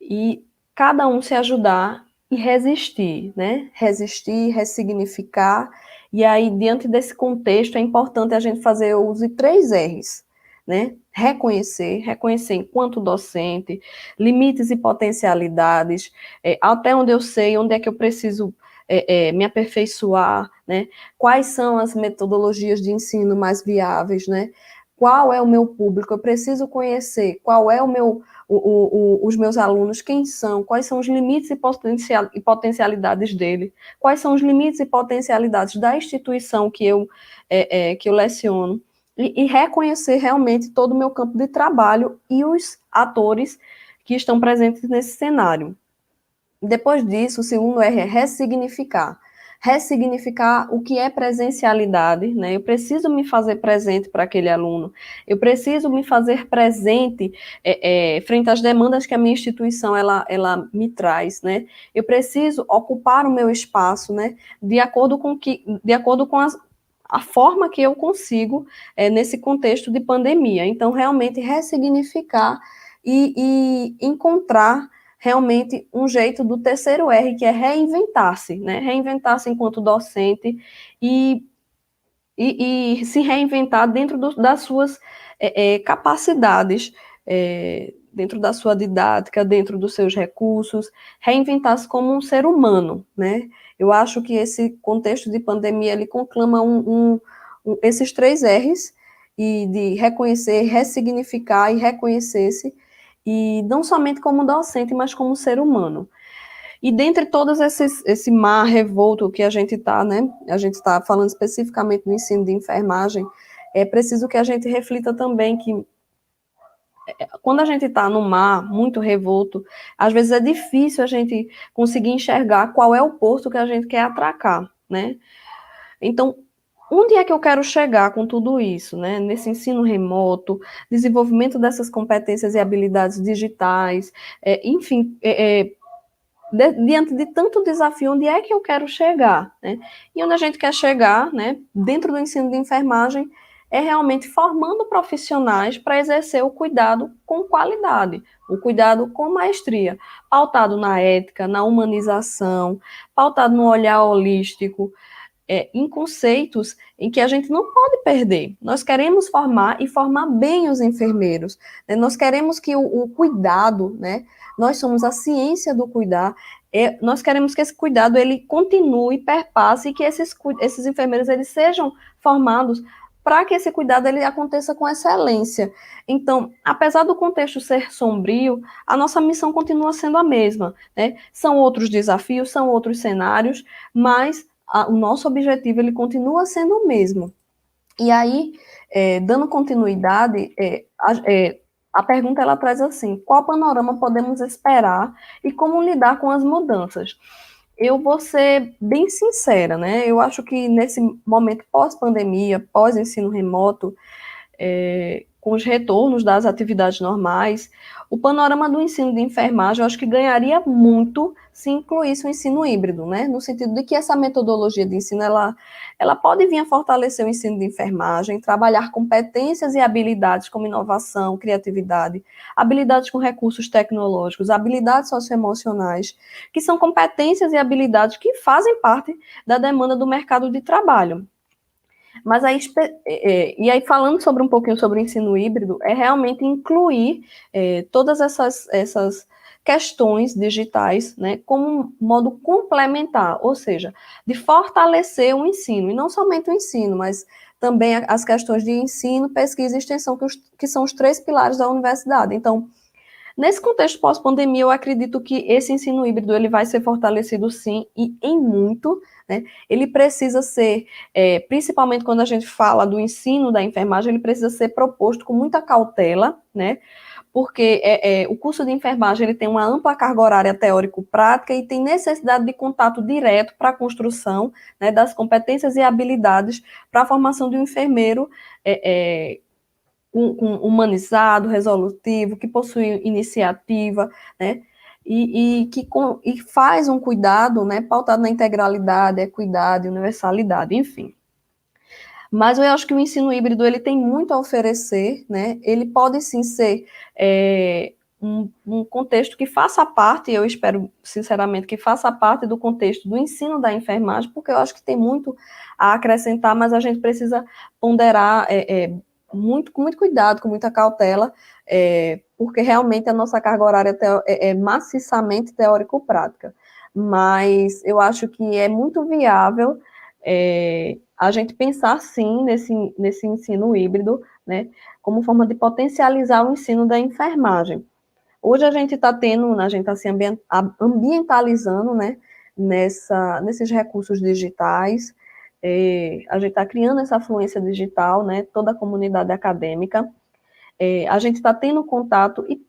e cada um se ajudar e resistir, né? Resistir, ressignificar, e aí, diante desse contexto, é importante a gente fazer o uso de 3 R's, né? Reconhecer enquanto docente, limites e potencialidades, até onde eu sei, onde é que eu preciso me aperfeiçoar, né? Quais são as metodologias de ensino mais viáveis, né? Qual é o meu público? Eu preciso conhecer qual é os meus alunos, quem são, quais são os limites e potencialidades dele, quais são os limites e potencialidades da instituição que eu leciono, e reconhecer realmente todo o meu campo de trabalho e os atores que estão presentes nesse cenário. Depois disso, o segundo R é ressignificar. Ressignificar o que é presencialidade, né? Eu preciso me fazer presente para aquele aluno, eu preciso me fazer presente frente às demandas que a minha instituição ela me traz, né? Eu preciso ocupar o meu espaço, né? De acordo com a forma que eu consigo nesse contexto de pandemia. Então, realmente ressignificar e encontrar realmente um jeito do terceiro R, que é reinventar-se, né? Reinventar-se enquanto docente e se reinventar dentro das suas capacidades, dentro da sua didática, dentro dos seus recursos, reinventar-se como um ser humano, né? Eu acho que esse contexto de pandemia, ele conclama esses 3 R's, e de reconhecer, ressignificar e reconhecer-se, e não somente como docente, mas como ser humano. E dentre todos esse mar revolto que a gente está, né, a gente está falando especificamente do ensino de enfermagem, é preciso que a gente reflita também que quando a gente está no mar muito revolto, às vezes é difícil a gente conseguir enxergar qual é o porto que a gente quer atracar, né? Então, onde é que eu quero chegar com tudo isso, né? Nesse ensino remoto, desenvolvimento dessas competências e habilidades digitais, enfim, diante de tanto desafio, onde é que eu quero chegar, né? E onde a gente quer chegar, né, dentro do ensino de enfermagem, é realmente formando profissionais para exercer o cuidado com qualidade, o cuidado com maestria, pautado na ética, na humanização, pautado no olhar holístico, em conceitos em que a gente não pode perder. Nós queremos formar e formar bem os enfermeiros, né? Nós queremos que o cuidado, né? Nós somos a ciência do cuidar, nós queremos que esse cuidado ele continue, perpasse e que esses enfermeiros eles sejam formados para que esse cuidado ele aconteça com excelência. Então, apesar do contexto ser sombrio, a nossa missão continua sendo a mesma, né? São outros desafios, são outros cenários, mas o nosso objetivo ele continua sendo o mesmo. E aí, dando continuidade, a pergunta ela traz assim: qual panorama podemos esperar e como lidar com as mudanças? Eu vou ser bem sincera, né? Eu acho que nesse momento pós-pandemia, pós-ensino remoto, com os retornos das atividades normais, o panorama do ensino de enfermagem, eu acho que ganharia muito se incluísse o ensino híbrido, né? No sentido de que essa metodologia de ensino, ela pode vir a fortalecer o ensino de enfermagem, trabalhar competências e habilidades como inovação, criatividade, habilidades com recursos tecnológicos, habilidades socioemocionais, que são competências e habilidades que fazem parte da demanda do mercado de trabalho. Mas aí, e aí falando sobre um pouquinho sobre o ensino híbrido, é realmente incluir todas essas questões digitais, né, como um modo complementar, ou seja, de fortalecer o ensino, e não somente o ensino, mas também as questões de ensino, pesquisa e extensão, que são os 3 pilares da universidade. Então, nesse contexto pós-pandemia, eu acredito que esse ensino híbrido ele vai ser fortalecido sim, e em muito, né? Ele precisa ser, principalmente quando a gente fala do ensino da enfermagem, ele precisa ser proposto com muita cautela, né? Porque o curso de enfermagem ele tem uma ampla carga horária teórico-prática e tem necessidade de contato direto para a construção, né, das competências e habilidades para a formação de um enfermeiro humanizado, resolutivo, que possui iniciativa, né, e faz um cuidado, né, pautado na integralidade, equidade, universalidade, enfim. Mas eu acho que o ensino híbrido ele tem muito a oferecer, né? Ele pode sim ser um contexto que faça parte, eu espero sinceramente que faça parte do contexto do ensino da enfermagem, porque eu acho que tem muito a acrescentar, mas a gente precisa ponderar com muito cuidado, com muita cautela, porque realmente a nossa carga horária é maciçamente teórico-prática. Mas eu acho que é muito viável a gente pensar, sim, nesse ensino híbrido, né, como forma de potencializar o ensino da enfermagem. Hoje a gente está se ambientalizando, né, nesses recursos digitais, a gente está criando essa fluência digital, né, toda a comunidade acadêmica, a gente está tendo contato, e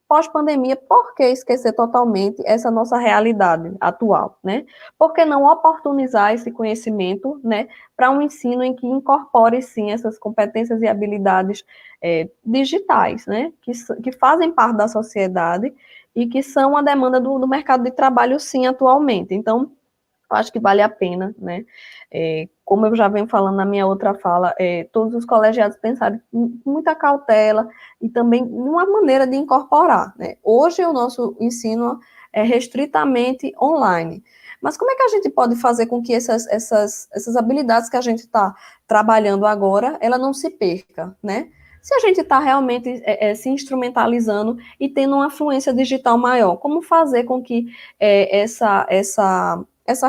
pós-pandemia, por que esquecer totalmente essa nossa realidade atual, né? Por que não oportunizar esse conhecimento, né, para um ensino em que incorpore, sim, essas competências e habilidades digitais, né, que fazem parte da sociedade e que são a demanda do mercado de trabalho, sim, atualmente. Então, eu acho que vale a pena, né? Como eu já venho falando na minha outra fala, todos os colegiados pensarem com muita cautela e também numa maneira de incorporar, né? Hoje o nosso ensino é restritamente online, mas como é que a gente pode fazer com que essas habilidades que a gente está trabalhando agora, ela não se perca, né? Se a gente está realmente se instrumentalizando e tendo uma fluência digital maior, como fazer com que essa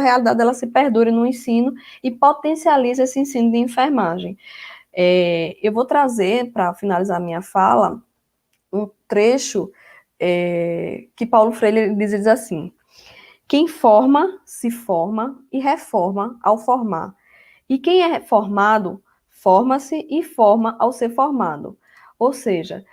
realidade ela se perdure no ensino e potencialize esse ensino de enfermagem? Eu vou trazer, para finalizar minha fala, um trecho que Paulo Freire diz assim: quem forma, se forma e reforma ao formar. E quem é formado, forma-se e forma ao ser formado. Ou seja,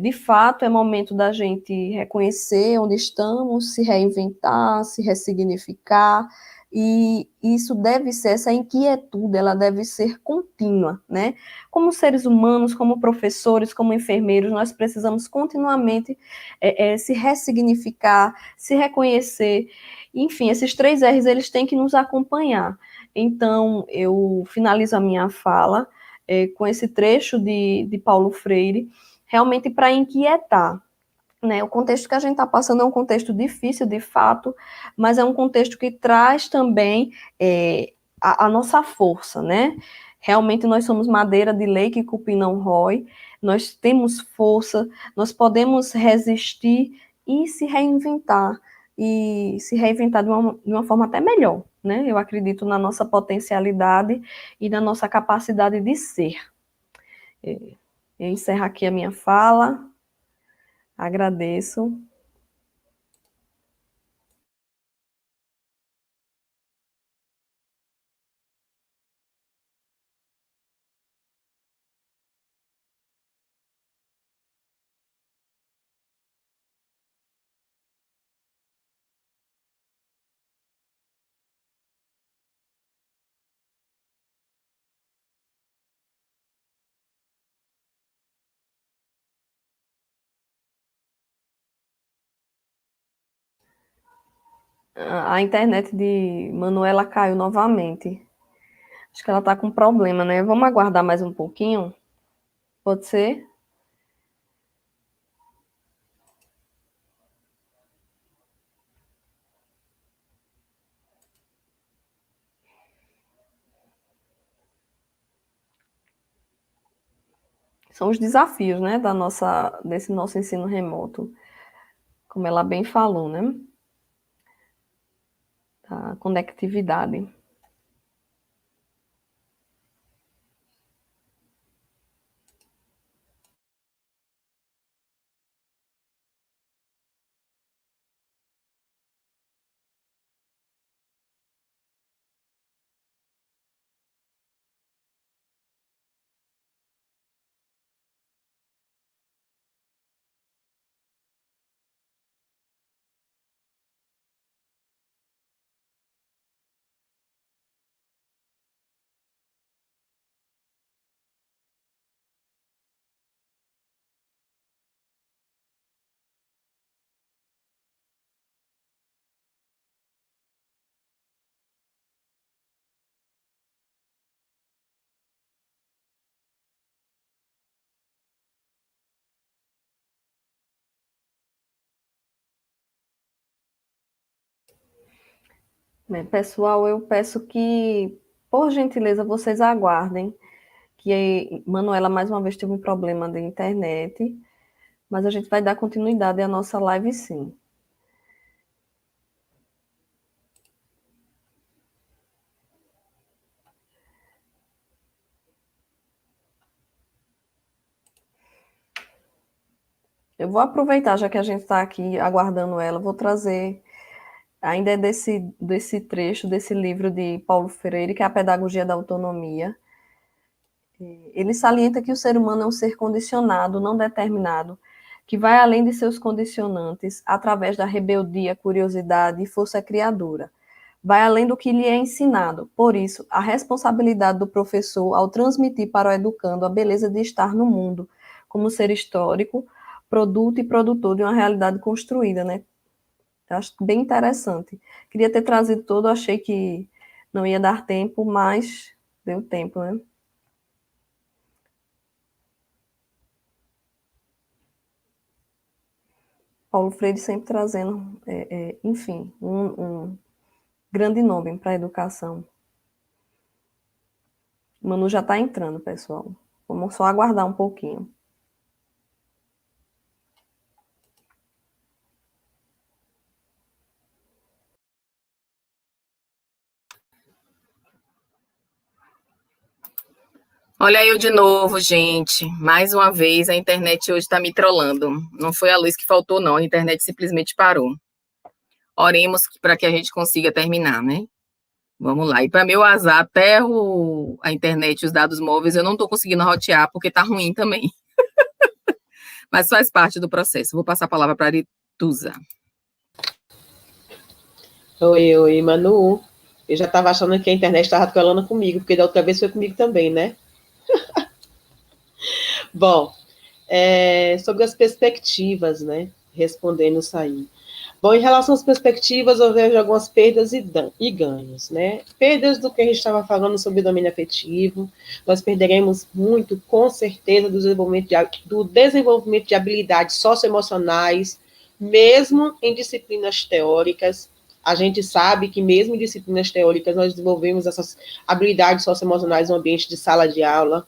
de fato, é momento da gente reconhecer onde estamos, se reinventar, se ressignificar, e isso deve ser, essa inquietude, ela deve ser contínua, né? Como seres humanos, como professores, como enfermeiros, nós precisamos continuamente se ressignificar, se reconhecer, enfim, esses 3 R's, eles têm que nos acompanhar. Então, eu finalizo a minha fala com esse trecho de Paulo Freire, realmente para inquietar, né? O contexto que a gente está passando é um contexto difícil, de fato, mas é um contexto que traz também a nossa força, né? Realmente nós somos madeira de lei que cupim não rói, nós temos força, nós podemos resistir e se reinventar de uma forma até melhor, né? Eu acredito na nossa potencialidade e na nossa capacidade de ser. Eu encerro aqui a minha fala. Agradeço. A internet de Manuela caiu novamente. Acho que ela está com problema, né? Vamos aguardar mais um pouquinho? Pode ser? São os desafios, né, desse nosso ensino remoto, como ela bem falou, né? A conectividade. Bem, pessoal, eu peço que, por gentileza, vocês aguardem, que Manuela mais uma vez teve um problema de internet, mas a gente vai dar continuidade à nossa live, sim. Eu vou aproveitar, já que a gente está aqui aguardando ela, vou trazer ainda desse trecho, desse livro de Paulo Freire, que é a Pedagogia da Autonomia. Ele salienta que o ser humano é um ser condicionado, não determinado, que vai além de seus condicionantes, através da rebeldia, curiosidade e força criadora. Vai além do que lhe é ensinado. Por isso, a responsabilidade do professor ao transmitir para o educando a beleza de estar no mundo, como ser histórico, produto e produtor de uma realidade construída, né? Eu acho bem interessante. Queria ter trazido todo, achei que não ia dar tempo, mas deu tempo, né? Paulo Freire sempre trazendo, enfim, um grande nome para a educação. Manu já está entrando, pessoal. Vamos só aguardar um pouquinho. Olha eu de novo, gente. Mais uma vez, a internet hoje está me trollando. Não foi a luz que faltou, não. A internet simplesmente parou. Oremos para que a gente consiga terminar, né? Vamos lá. E para meu azar, até a internet, os dados móveis, eu não estou conseguindo rotear, porque está ruim também. Mas faz parte do processo. Vou passar a palavra para a Arituza. Oi, Manu. Eu já estava achando que a internet estava atropelando comigo, porque da outra vez foi comigo também, né? Bom, sobre as perspectivas, né? Respondendo isso aí. Bom, em relação às perspectivas, eu vejo algumas perdas e ganhos, né? Perdas do que a gente estava falando sobre domínio afetivo, nós perderemos muito, com certeza, do desenvolvimento de habilidades socioemocionais, mesmo em disciplinas teóricas. A gente sabe que mesmo em disciplinas teóricas nós desenvolvemos essas habilidades socioemocionais no ambiente de sala de aula.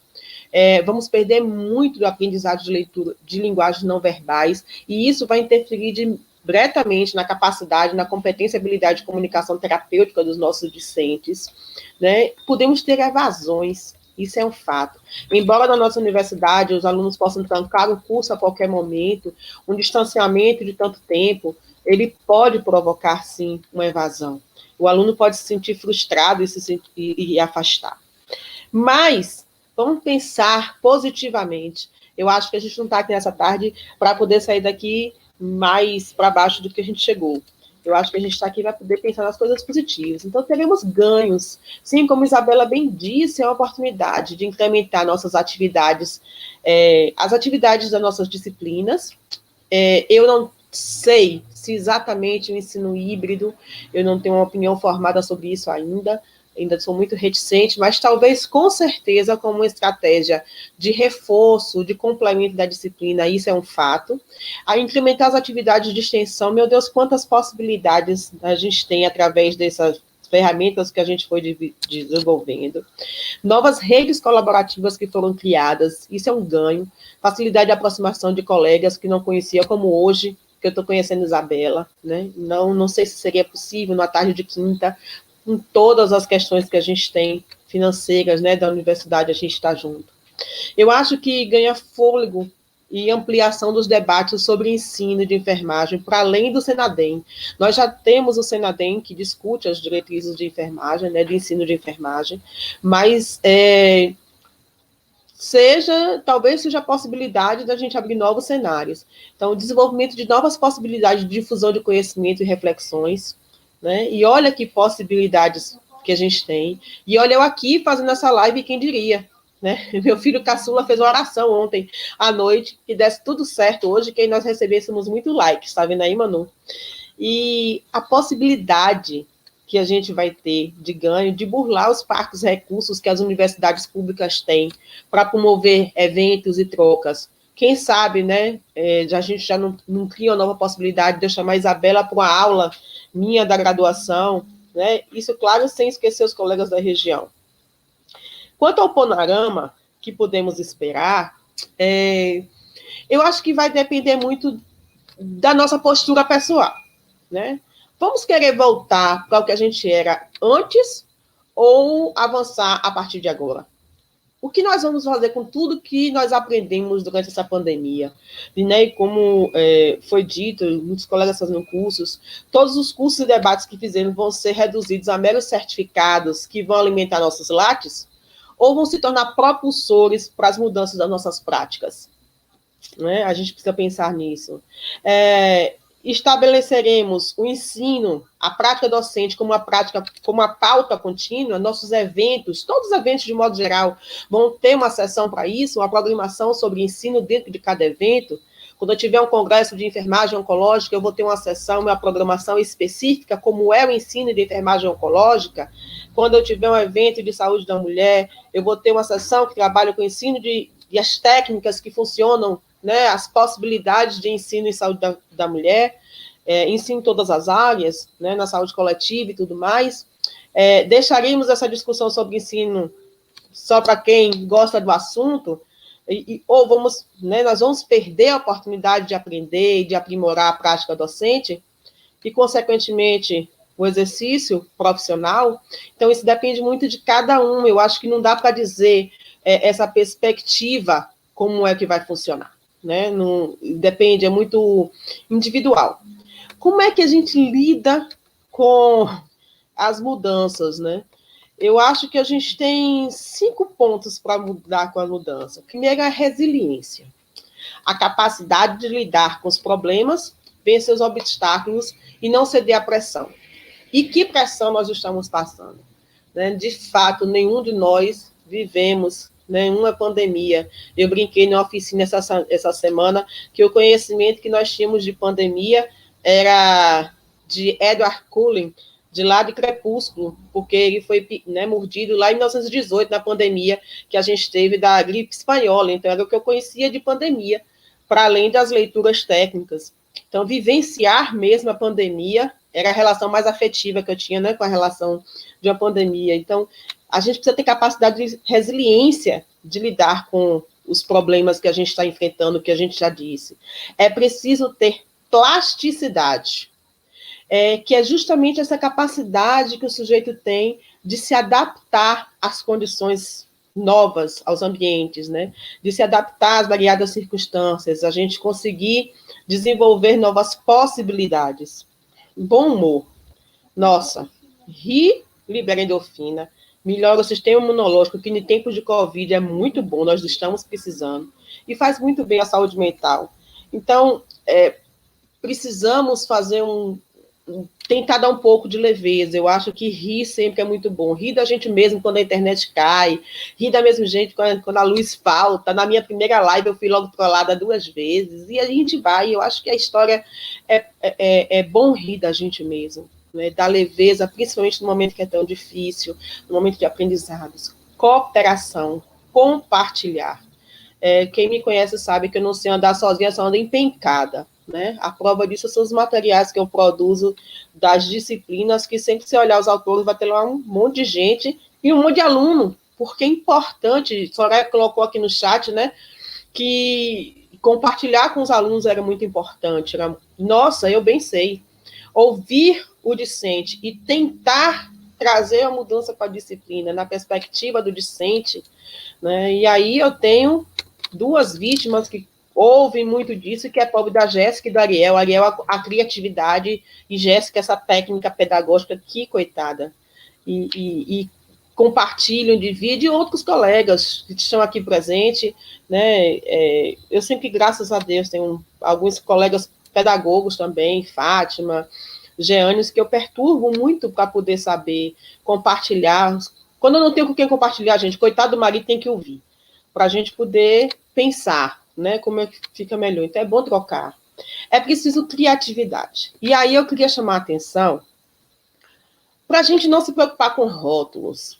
Vamos perder muito do aprendizado de leitura de linguagens não verbais, e isso vai interferir diretamente na capacidade, na competência e habilidade de comunicação terapêutica dos nossos discentes, né? Podemos ter evasões, isso é um fato. Embora na nossa universidade os alunos possam trancar o curso a qualquer momento, um distanciamento de tanto tempo, ele pode provocar, sim, uma evasão. O aluno pode se sentir frustrado e afastar. Mas vamos pensar positivamente. Eu acho que a gente não está aqui nessa tarde para poder sair daqui mais para baixo do que a gente chegou. Eu acho que a gente está aqui para poder pensar nas coisas positivas. Então, teremos ganhos. Sim, como Isabela bem disse, é uma oportunidade de incrementar nossas atividades, as atividades das nossas disciplinas. Eu não sei se exatamente o ensino híbrido, eu não tenho uma opinião formada sobre isso ainda sou muito reticente, mas talvez, com certeza, como uma estratégia de reforço, de complemento da disciplina, isso é um fato. A incrementar as atividades de extensão, meu Deus, quantas possibilidades a gente tem através dessas ferramentas que a gente foi desenvolvendo. Novas redes colaborativas que foram criadas, isso é um ganho. Facilidade de aproximação de colegas que não conhecia, como hoje, que eu estou conhecendo Isabela, né? Não sei se seria possível, numa tarde de quinta, com todas as questões que a gente tem, financeiras, né, da universidade, a gente está junto. Eu acho que ganha fôlego e ampliação dos debates sobre ensino de enfermagem, para além do Senadem. Nós já temos o Senadem, que discute as diretrizes de enfermagem, né, de ensino de enfermagem, mas talvez seja a possibilidade da gente abrir novos cenários. Então, o desenvolvimento de novas possibilidades de difusão de conhecimento e reflexões, né? E olha que possibilidades que a gente tem. E olha eu aqui fazendo essa live, quem diria, né? Meu filho caçula fez uma oração ontem à noite, que desse tudo certo hoje, que nós recebêssemos muito likes, tá vendo aí, Manu? E a possibilidade que a gente vai ter de ganho, de burlar os parcos recursos que as universidades públicas têm para promover eventos e trocas. Quem sabe, né, a gente já não cria uma nova possibilidade de eu chamar a Isabela para uma aula minha da graduação, né? Isso, claro, sem esquecer os colegas da região. Quanto ao panorama que podemos esperar, eu acho que vai depender muito da nossa postura pessoal, né? Vamos querer voltar para o que a gente era antes ou avançar a partir de agora? O que nós vamos fazer com tudo que nós aprendemos durante essa pandemia? E, né, como foi dito, muitos colegas fazendo cursos, todos os cursos e debates que fizeram vão ser reduzidos a meros certificados que vão alimentar nossos lattes, ou vão se tornar propulsores para as mudanças das nossas práticas? Né? A gente precisa pensar nisso. Estabeleceremos o ensino, a prática docente como uma pauta contínua, nossos eventos, todos os eventos de modo geral vão ter uma sessão para isso, uma programação sobre ensino dentro de cada evento. Quando eu tiver um congresso de enfermagem oncológica, eu vou ter uma sessão, uma programação específica, como é o ensino de enfermagem oncológica. Quando eu tiver um evento de saúde da mulher, eu vou ter uma sessão que trabalha com o ensino e as técnicas que funcionam, né, as possibilidades de ensino em saúde da mulher, ensino em todas as áreas, né, na saúde coletiva e tudo mais. Deixaríamos essa discussão sobre ensino só para quem gosta do assunto, ou nós vamos perder a oportunidade de aprender e de aprimorar a prática docente, e, consequentemente, o exercício profissional. Então, isso depende muito de cada um. Eu acho que não dá para dizer essa perspectiva como é que vai funcionar. Né? Não, depende, é muito individual. Como é que a gente lida com as mudanças, né? Eu acho que a gente tem 5 pontos para mudar com a mudança. Primeiro, a resiliência. A capacidade de lidar com os problemas, vencer os obstáculos e não ceder à pressão. E que pressão nós estamos passando, né? De fato, nenhum de nós vivemos nenhuma pandemia. Eu brinquei na oficina essa semana que o conhecimento que nós tínhamos de pandemia era de Edward Cullen, de lá de Crepúsculo, porque ele foi, né, mordido lá em 1918, na pandemia que a gente teve da gripe espanhola. Então, era o que eu conhecia de pandemia, para além das leituras técnicas. Então, vivenciar mesmo a pandemia era a relação mais afetiva que eu tinha, né, com a relação de uma pandemia. Então, a gente precisa ter capacidade de resiliência de lidar com os problemas que a gente está enfrentando, que a gente já disse. É preciso ter plasticidade, que é justamente essa capacidade que o sujeito tem de se adaptar às condições novas, aos ambientes, né? De se adaptar às variadas circunstâncias, a gente conseguir desenvolver novas possibilidades. Bom humor. Nossa, rir libera endorfina, melhora o sistema imunológico, que em tempos de Covid é muito bom, nós estamos precisando, e faz muito bem à saúde mental. Então, precisamos fazer tentar dar um pouco de leveza. Eu acho que rir sempre é muito bom. Rir da gente mesmo quando a internet cai, rir da mesma gente quando a luz falta. Na minha primeira live eu fui logo trollada 2 vezes, e a gente vai. Eu acho que a história é bom rir da gente mesmo, né? Da leveza, principalmente no momento que é tão difícil, no momento de aprendizados. Cooperação, compartilhar. Quem me conhece sabe que eu não sei andar sozinha, só ando empencada, né? A prova disso são os materiais que eu produzo das disciplinas, que sempre que você olhar os autores, vai ter lá um monte de gente e um monte de aluno, porque é importante. Soraya colocou aqui no chat, né, que compartilhar com os alunos era muito importante. Nossa, eu bem sei. Ouvir o discente e tentar trazer a mudança para a disciplina, na perspectiva do discente, né? E aí eu tenho 2 vítimas que ouvem muito disso, que é a pobre da Jéssica e do Ariel. Ariel, a criatividade, e Jéssica, essa técnica pedagógica, que coitada. E compartilham, dividem, e outros colegas que estão aqui presentes, né? Eu sempre, graças a Deus, tenho alguns colegas pedagogos também, Fátima, Jeanes, que eu perturbo muito para poder saber compartilhar. Quando eu não tenho com quem compartilhar, gente, coitado do marido, tem que ouvir, para a gente poder pensar, né, como é que fica melhor. Então, é bom trocar. É preciso criatividade. E aí eu queria chamar a atenção para a gente não se preocupar com rótulos.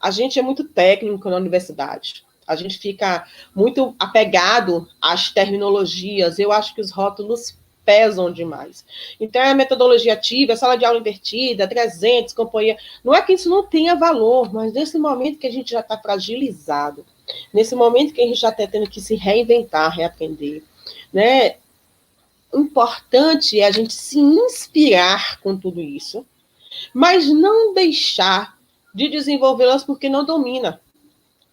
A gente é muito técnico na universidade. A gente fica muito apegado às terminologias. Eu acho que os rótulos pesam demais. Então, a metodologia ativa, a sala de aula invertida, 300, companhia. Não é que isso não tenha valor, mas nesse momento que a gente já está fragilizado, nesse momento que a gente já está tendo que se reinventar, reaprender, né? O importante é a gente se inspirar com tudo isso, mas não deixar de desenvolvê-las porque não domina,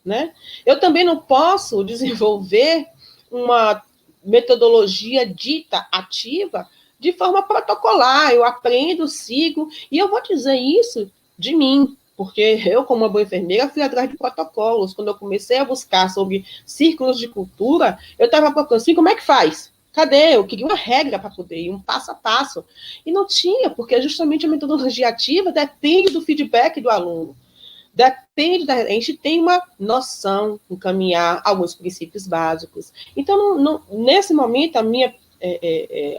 né? Eu também não posso desenvolver uma metodologia dita ativa de forma protocolar. Eu aprendo, sigo, e eu vou dizer isso de mim, porque eu, como uma boa enfermeira, fui atrás de protocolos. Quando eu comecei a buscar sobre círculos de cultura, eu estava procurando assim, como é que faz? Cadê? Eu queria uma regra para poder ir, um passo a passo. E não tinha, porque justamente a metodologia ativa depende do feedback do aluno. Depende a gente tem uma noção, encaminhar alguns princípios básicos. Então, nesse momento,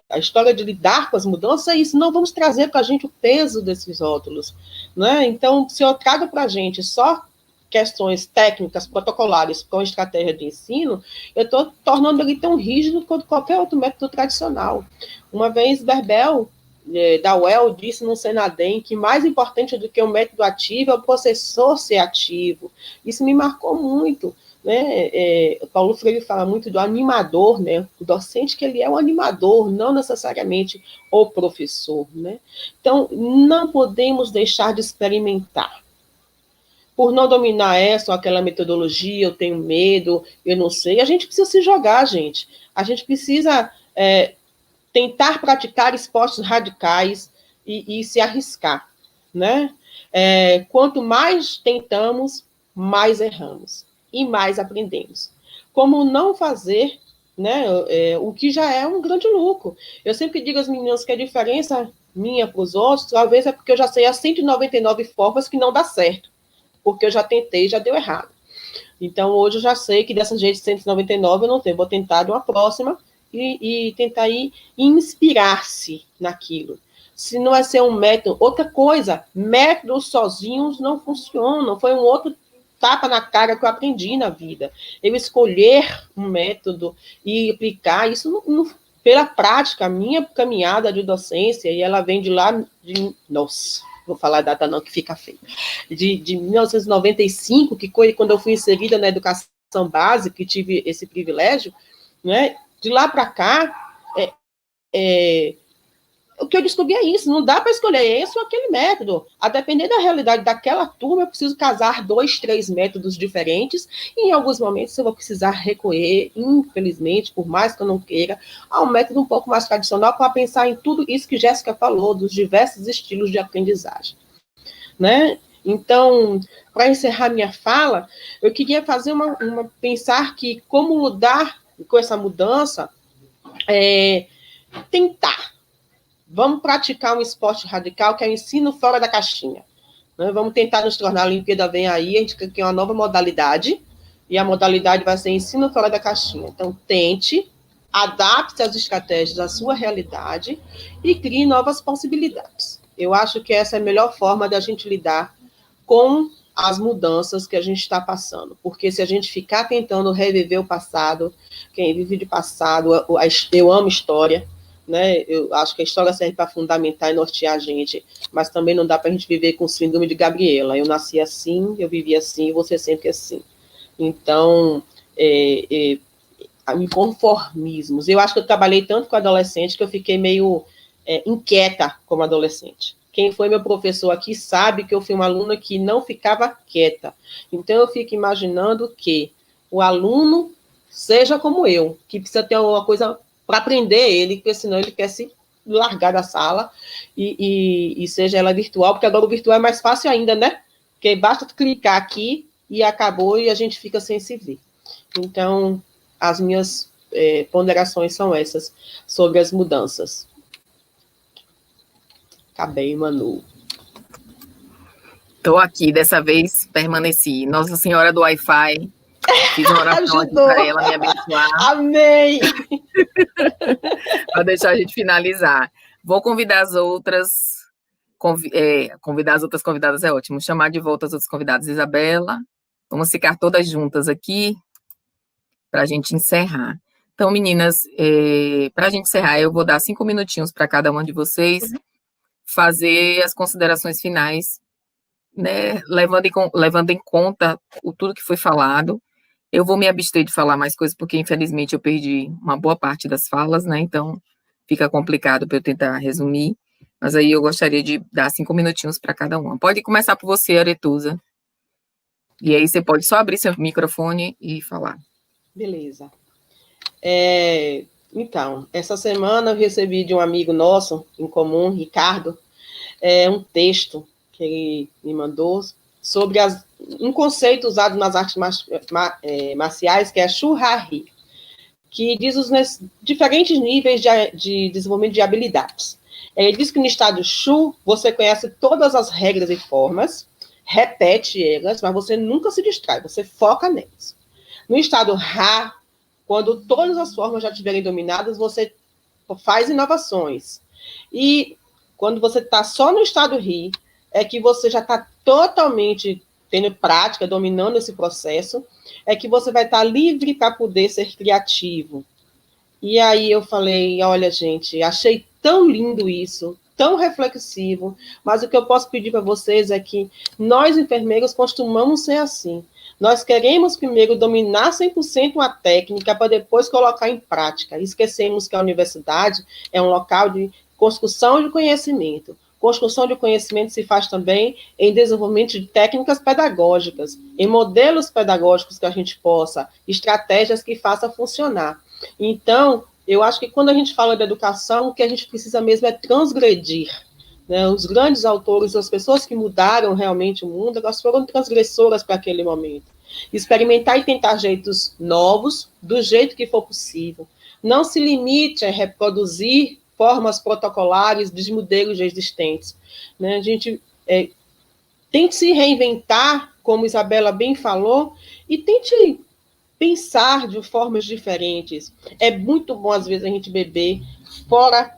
a história de lidar com as mudanças é isso. Não vamos trazer para a gente o peso desses rótulos, né? Então, se eu trago para a gente só questões técnicas, protocolares, com estratégia de ensino, eu estou tornando ele tão rígido quanto qualquer outro método tradicional. Uma vez, Berbel, da UEL, disse no Senadem que mais importante do que o método ativo é o professor ser ativo. Isso me marcou muito, né? Paulo Freire fala muito do animador, né? O docente, que ele é um animador, não necessariamente o professor, né? Então, não podemos deixar de experimentar. Por não dominar essa ou aquela metodologia, eu tenho medo, eu não sei. A gente precisa se jogar, gente. A gente precisa tentar praticar esportes radicais e se arriscar, né? Quanto mais tentamos, mais erramos e mais aprendemos. Como não fazer, né, o que já é um grande lucro. Eu sempre digo às meninas que a diferença minha para os outros, talvez é porque eu já sei as 199 formas que não dá certo, porque eu já tentei e já deu errado. Então, hoje eu já sei que dessa jeito 199 eu não tenho, vou tentar de uma próxima e tentar ir inspirar-se naquilo. Se não é ser um método, outra coisa, métodos sozinhos não funcionam, foi um outro tapa na cara que eu aprendi na vida. Eu escolher um método e aplicar isso pela prática, a minha caminhada de docência, e ela vem de lá, nossa, vou falar a data não, que fica feio, de 1995, que foi quando eu fui inserida na educação básica, que tive esse privilégio, né? De lá para cá, o que eu descobri é isso, não dá para escolher esse ou aquele método. A depender da realidade daquela turma, eu preciso casar 2, 3 métodos diferentes, e em alguns momentos eu vou precisar recorrer, infelizmente, por mais que eu não queira, a um método um pouco mais tradicional para pensar em tudo isso que Jéssica falou, dos diversos estilos de aprendizagem. Né? Então, para encerrar minha fala, eu queria fazer pensar que como lidar com essa mudança, tentar. Vamos praticar um esporte radical, que é o ensino fora da caixinha. Né? Vamos tentar nos tornar, a Olimpíada vem aí, a gente quer uma nova modalidade, e a modalidade vai ser ensino fora da caixinha. Então, tente, adapte as estratégias à sua realidade e crie novas possibilidades. Eu acho que essa é a melhor forma da gente lidar com as mudanças que a gente está passando. Porque se a gente ficar tentando reviver o passado, quem vive de passado, eu amo história, né? Eu acho que a história serve para fundamentar e nortear a gente, mas também não dá para a gente viver com o síndrome de Gabriela. Eu nasci assim, eu vivi assim, você sempre assim. Então, inconformismos. Eu acho que eu trabalhei tanto com adolescente que eu fiquei meio inquieta como adolescente. Quem foi meu professor aqui sabe que eu fui uma aluna que não ficava quieta. Então, eu fico imaginando que o aluno seja como eu, que precisa ter alguma coisa para aprender ele, porque senão ele quer se largar da sala e seja ela virtual, porque agora o virtual é mais fácil ainda, né? Porque basta clicar aqui e acabou e a gente fica sem se ver. Então, as minhas ponderações são essas sobre as mudanças. Acabei, Manu. Estou aqui, dessa vez permaneci. Nossa Senhora do Wi-Fi. Fiz uma oração aqui para ela me abençoar. Amém! Para deixar a gente finalizar. Vou convidar as outras. Convidar as outras convidadas é ótimo. Chamar de volta as outras convidadas. Isabela. Vamos ficar todas juntas aqui para a gente encerrar. Então, meninas, para a gente encerrar, eu vou dar 5 minutinhos para cada uma de vocês fazer as considerações finais, né, levando em conta tudo que foi falado. Eu vou me abster de falar mais coisas, porque, infelizmente, eu perdi uma boa parte das falas, né, então fica complicado para eu tentar resumir, mas aí eu gostaria de dar 5 minutinhos para cada uma. Pode começar por você, Aretusa, e aí você pode só abrir seu microfone e falar. Beleza. Então, essa semana eu recebi de um amigo nosso em comum, Ricardo, um texto que ele me mandou sobre um conceito usado nas artes marciais, que é a Shu-Ha-Ri, que diz os diferentes níveis de desenvolvimento de habilidades. Ele diz que no estado Shu, você conhece todas as regras e formas, repete elas, mas você nunca se distrai, você foca nelas. No estado Ha, quando todas as formas já estiverem dominadas, você faz inovações. E quando você está só no estado Ri, é que você já está totalmente tendo prática, dominando esse processo, é que você vai estar livre para poder ser criativo. E aí eu falei, olha, gente, achei tão lindo isso, tão reflexivo, mas o que eu posso pedir para vocês é que nós, enfermeiros, costumamos ser assim. Nós queremos primeiro dominar 100% uma técnica para depois colocar em prática. Esquecemos que a universidade é um local de construção de conhecimento. Construção de conhecimento se faz também em desenvolvimento de técnicas pedagógicas, em modelos pedagógicos que a gente possa, estratégias que façam funcionar. Então, eu acho que quando a gente fala de educação, o que a gente precisa mesmo é transgredir. Né? Os grandes autores, as pessoas que mudaram realmente o mundo, elas foram transgressoras para aquele momento. Experimentar e tentar jeitos novos, do jeito que for possível. Não se limite a reproduzir formas protocolares dos modelos já existentes. Né? A gente tem que se reinventar, como Isabela bem falou, e tente pensar de formas diferentes. É muito bom, às vezes, a gente beber fora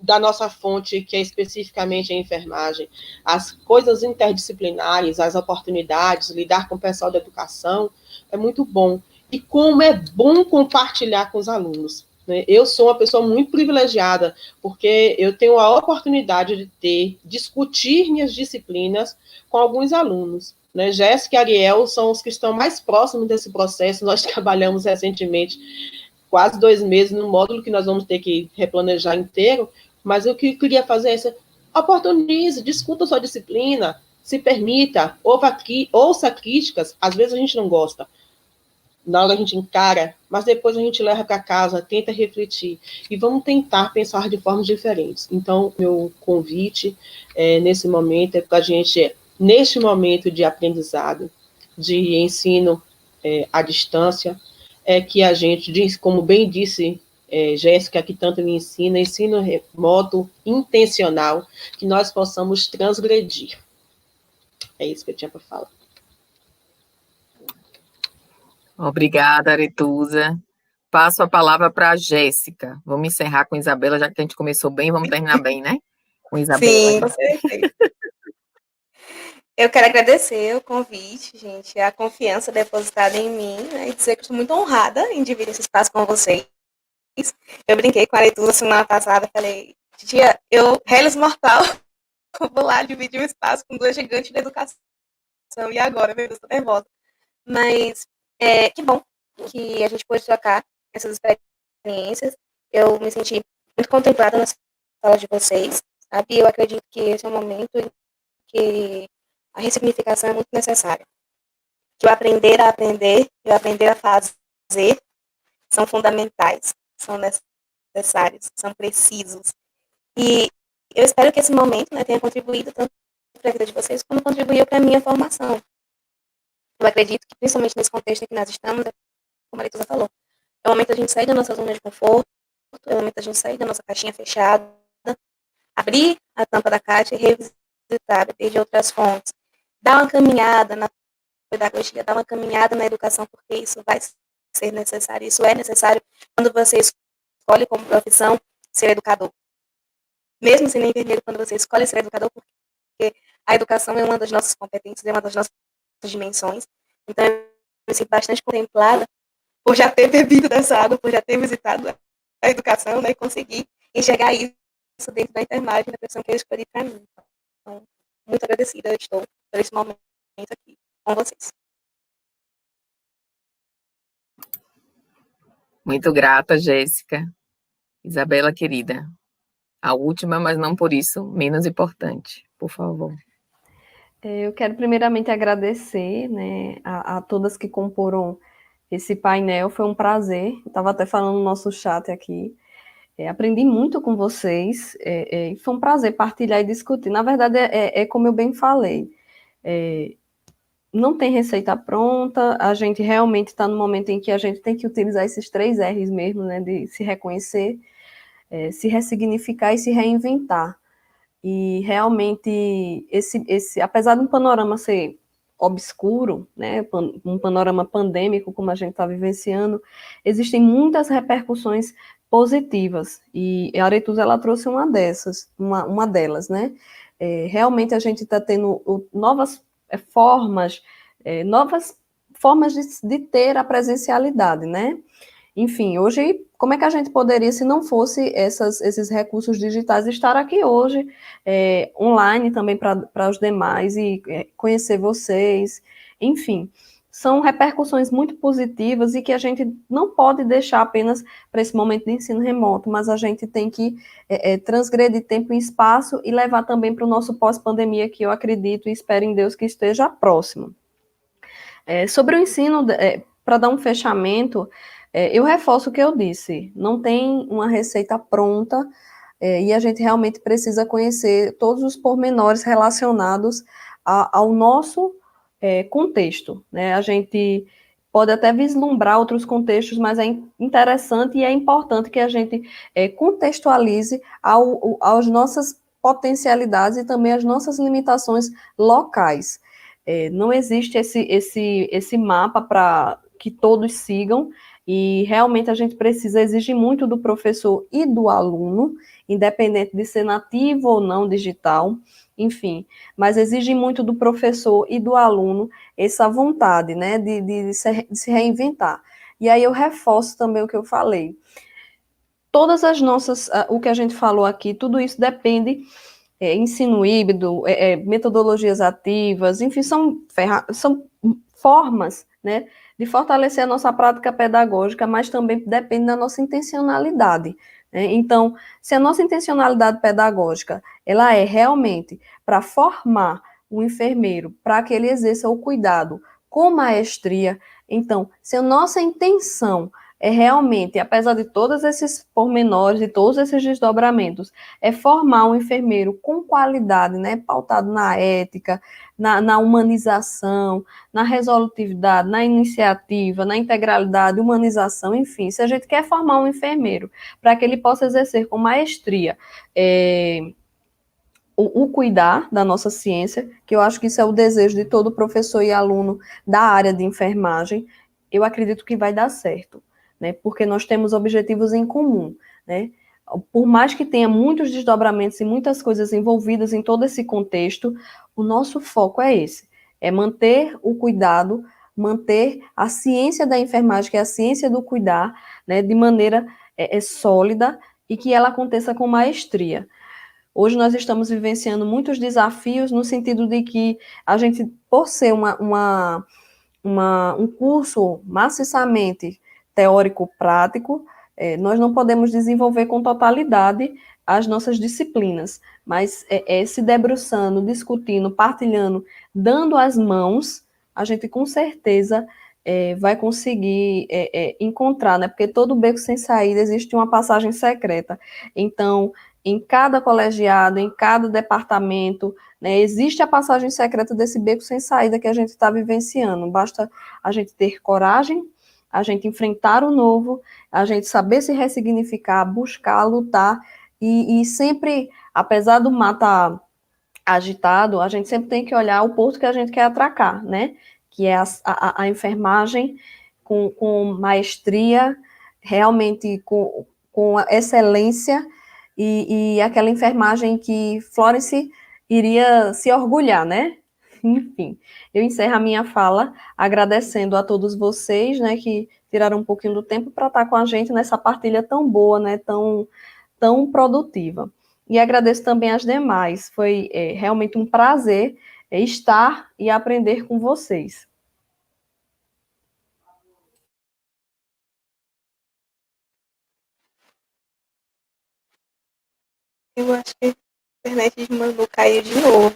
da nossa fonte, que é especificamente a enfermagem. As coisas interdisciplinares, as oportunidades, lidar com o pessoal da educação, é muito bom. E como é bom compartilhar com os alunos. Né? Eu sou uma pessoa muito privilegiada, porque eu tenho a oportunidade de discutir minhas disciplinas com alguns alunos. Né? Jéssica e Ariel são os que estão mais próximos desse processo. Nós trabalhamos recentemente quase 2 meses no módulo que nós vamos ter que replanejar inteiro, mas o que eu queria fazer é isso: oportunize, discuta sua disciplina, se permita, ouça críticas, às vezes a gente não gosta, na hora a gente encara, mas depois a gente leva para casa, tenta refletir, e vamos tentar pensar de formas diferentes. Então, meu convite nesse momento é para a gente, neste momento de aprendizado, de ensino à distância, é que a gente, como bem disse Jéssica, que tanto me ensino remoto, intencional, que nós possamos transgredir. É isso que eu tinha para falar. Obrigada, Aretusa. Passo a palavra para a Jéssica. Vamos encerrar com Isabela, já que a gente começou bem, vamos terminar bem, né? Com Isabela. Sim, com certeza. Eu quero agradecer o convite, gente, a confiança depositada em mim, né, e dizer que estou muito honrada em dividir esse espaço com vocês. Eu brinquei com a Aretusa semana passada, falei, tia, Hellis Mortal, vou lá dividir um espaço com 2 gigantes da educação, e agora, meu Deus, estou nervosa. Mas que bom que a gente pôde trocar essas experiências. Eu me senti muito contemplada nas falas de vocês, sabe? Eu acredito que esse é um momento em que a ressignificação é muito necessária. Que o aprender a aprender e o aprender a fazer são fundamentais, são necessários, são precisos. E eu espero que esse momento, né, tenha contribuído tanto para a vida de vocês, como contribuiu para a minha formação. Eu acredito que, principalmente nesse contexto em que nós estamos, como a Leitusa falou, é o momento da gente sair da nossa zona de conforto, é o momento da gente sair da nossa caixinha fechada, abrir a tampa da caixa e revisitar, beber de outras fontes, dar uma caminhada na pedagogia, dar uma caminhada na educação, porque isso vai ser necessário, isso é necessário quando você escolhe como profissão ser educador. Mesmo sendo enfermeiro, quando você escolhe ser educador, porque a educação é uma das nossas competências, é uma das nossas dimensões. Então, eu me sinto bastante contemplada por já ter bebido dessa água, por já ter visitado a educação, né, e conseguir enxergar isso dentro da enfermagem, da profissão que eu escolhi para mim. Então, muito agradecida eu estou por esse momento aqui com vocês. Muito grata, Jéssica. Isabela, querida. A última, mas não por isso menos importante. Por favor. Eu quero primeiramente agradecer, né, a todas que comporam esse painel. Foi um prazer. Eu estava até falando no nosso chat aqui. Aprendi muito com vocês. Foi um prazer partilhar e discutir. Na verdade, como eu bem falei. Não tem receita pronta. A gente realmente está no momento em que a gente tem que utilizar esses 3 R's mesmo, né, de se reconhecer, se ressignificar e se reinventar. E realmente, apesar de um panorama ser obscuro, né, um panorama pandêmico, como a gente está vivenciando, existem muitas repercussões positivas. E a Aretusa, ela trouxe uma delas, né? Realmente a gente está tendo novas formas de ter a presencialidade, né? Enfim, hoje, como é que a gente poderia, se não fosse esses recursos digitais, estar aqui hoje, online também para os demais e conhecer vocês, enfim, são repercussões muito positivas e que a gente não pode deixar apenas para esse momento de ensino remoto, mas a gente tem que transgredir tempo e espaço e levar também para o nosso pós-pandemia, que eu acredito e espero em Deus que esteja próximo. Sobre o ensino, para dar um fechamento, eu reforço o que eu disse, não tem uma receita pronta, e a gente realmente precisa conhecer todos os pormenores relacionados ao nosso contexto, né? A gente pode até vislumbrar outros contextos, mas é interessante e é importante que a gente contextualize às nossas potencialidades e também às nossas limitações locais. Não existe esse mapa para que todos sigam, e realmente a gente precisa exigir muito do professor e do aluno, independente de ser nativo ou não digital, enfim, mas exige muito do professor e do aluno essa vontade, né, de se reinventar. E aí eu reforço também o que eu falei. Todas as nossas, o que a gente falou aqui, tudo isso depende, ensino híbrido, metodologias ativas, enfim, são formas, né, de fortalecer a nossa prática pedagógica, mas também depende da nossa intencionalidade. Né? Então, se a nossa intencionalidade pedagógica, ela é realmente para formar o enfermeiro, para que ele exerça o cuidado com maestria, então, se a nossa intenção é realmente, apesar de todos esses pormenores e todos esses desdobramentos, é formar um enfermeiro com qualidade, né, pautado na ética, na humanização, na resolutividade, na iniciativa, na integralidade, humanização, enfim, se a gente quer formar um enfermeiro para que ele possa exercer com maestria o cuidar da nossa ciência, que eu acho que isso é o desejo de todo professor e aluno da área de enfermagem, eu acredito que vai dar certo, né? Porque nós temos objetivos em comum, né? Por mais que tenha muitos desdobramentos e muitas coisas envolvidas em todo esse contexto, o nosso foco é esse, é manter o cuidado, manter a ciência da enfermagem, que é a ciência do cuidar, né, de maneira sólida e que ela aconteça com maestria. Hoje nós estamos vivenciando muitos desafios no sentido de que a gente, por ser um curso maciçamente teórico-prático, nós não podemos desenvolver com totalidade as nossas disciplinas, mas se debruçando, discutindo, partilhando, dando as mãos, a gente com certeza vai conseguir encontrar, né? Porque todo beco sem saída existe uma passagem secreta. Então, em cada colegiado, em cada departamento, né, existe a passagem secreta desse beco sem saída que a gente está vivenciando. Basta a gente ter coragem, a gente enfrentar o novo, a gente saber se ressignificar, buscar, lutar, e sempre, apesar do mar estar agitado, a gente sempre tem que olhar o porto que a gente quer atracar, né? Que é a enfermagem com maestria, realmente com excelência, e aquela enfermagem que Florence iria se orgulhar, né? Enfim, eu encerro a minha fala agradecendo a todos vocês, né, que tiraram um pouquinho do tempo para estar com a gente nessa partilha tão boa, né, tão produtiva. E agradeço também às demais, foi realmente um prazer estar e aprender com vocês. Eu acho que a internet de Manu caiu de novo.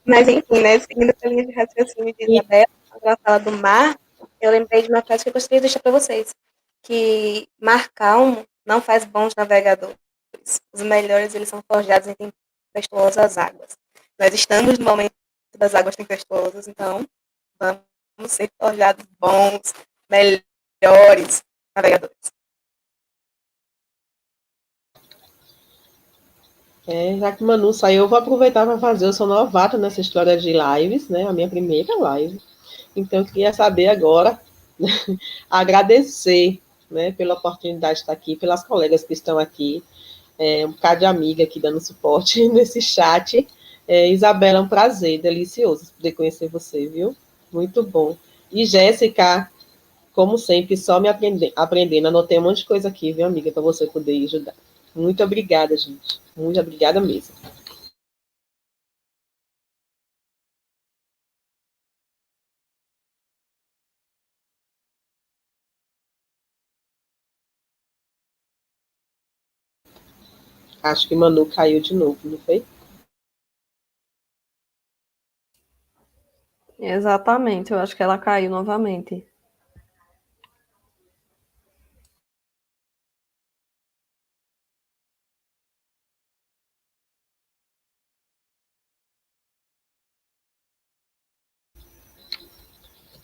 Mas enfim, né? Seguindo a linha de raciocínio de Isabela, quando ela fala do mar, eu lembrei de uma frase que eu gostaria de deixar para vocês. Que mar calmo não faz bons navegadores. Os melhores, eles são forjados em tempestuosas águas. Nós estamos no momento das águas tempestuosas, então vamos ser forjados bons, melhores navegadores. Já que Manu saiu, eu vou aproveitar para fazer. Eu sou novata nessa história de lives, né? A minha primeira live. Então, eu queria saber agora, agradecer, né, pela oportunidade de estar aqui, pelas colegas que estão aqui, um bocado de amiga aqui dando suporte nesse chat. Isabela, é um prazer, delicioso poder conhecer você, viu? Muito bom. E Jéssica, como sempre, só me aprendendo. Anotei um monte de coisa aqui, viu, amiga, para você poder ajudar. Muito obrigada, gente. Muito obrigada mesmo. Acho que Manu caiu de novo, não foi? Exatamente, eu acho que ela caiu novamente.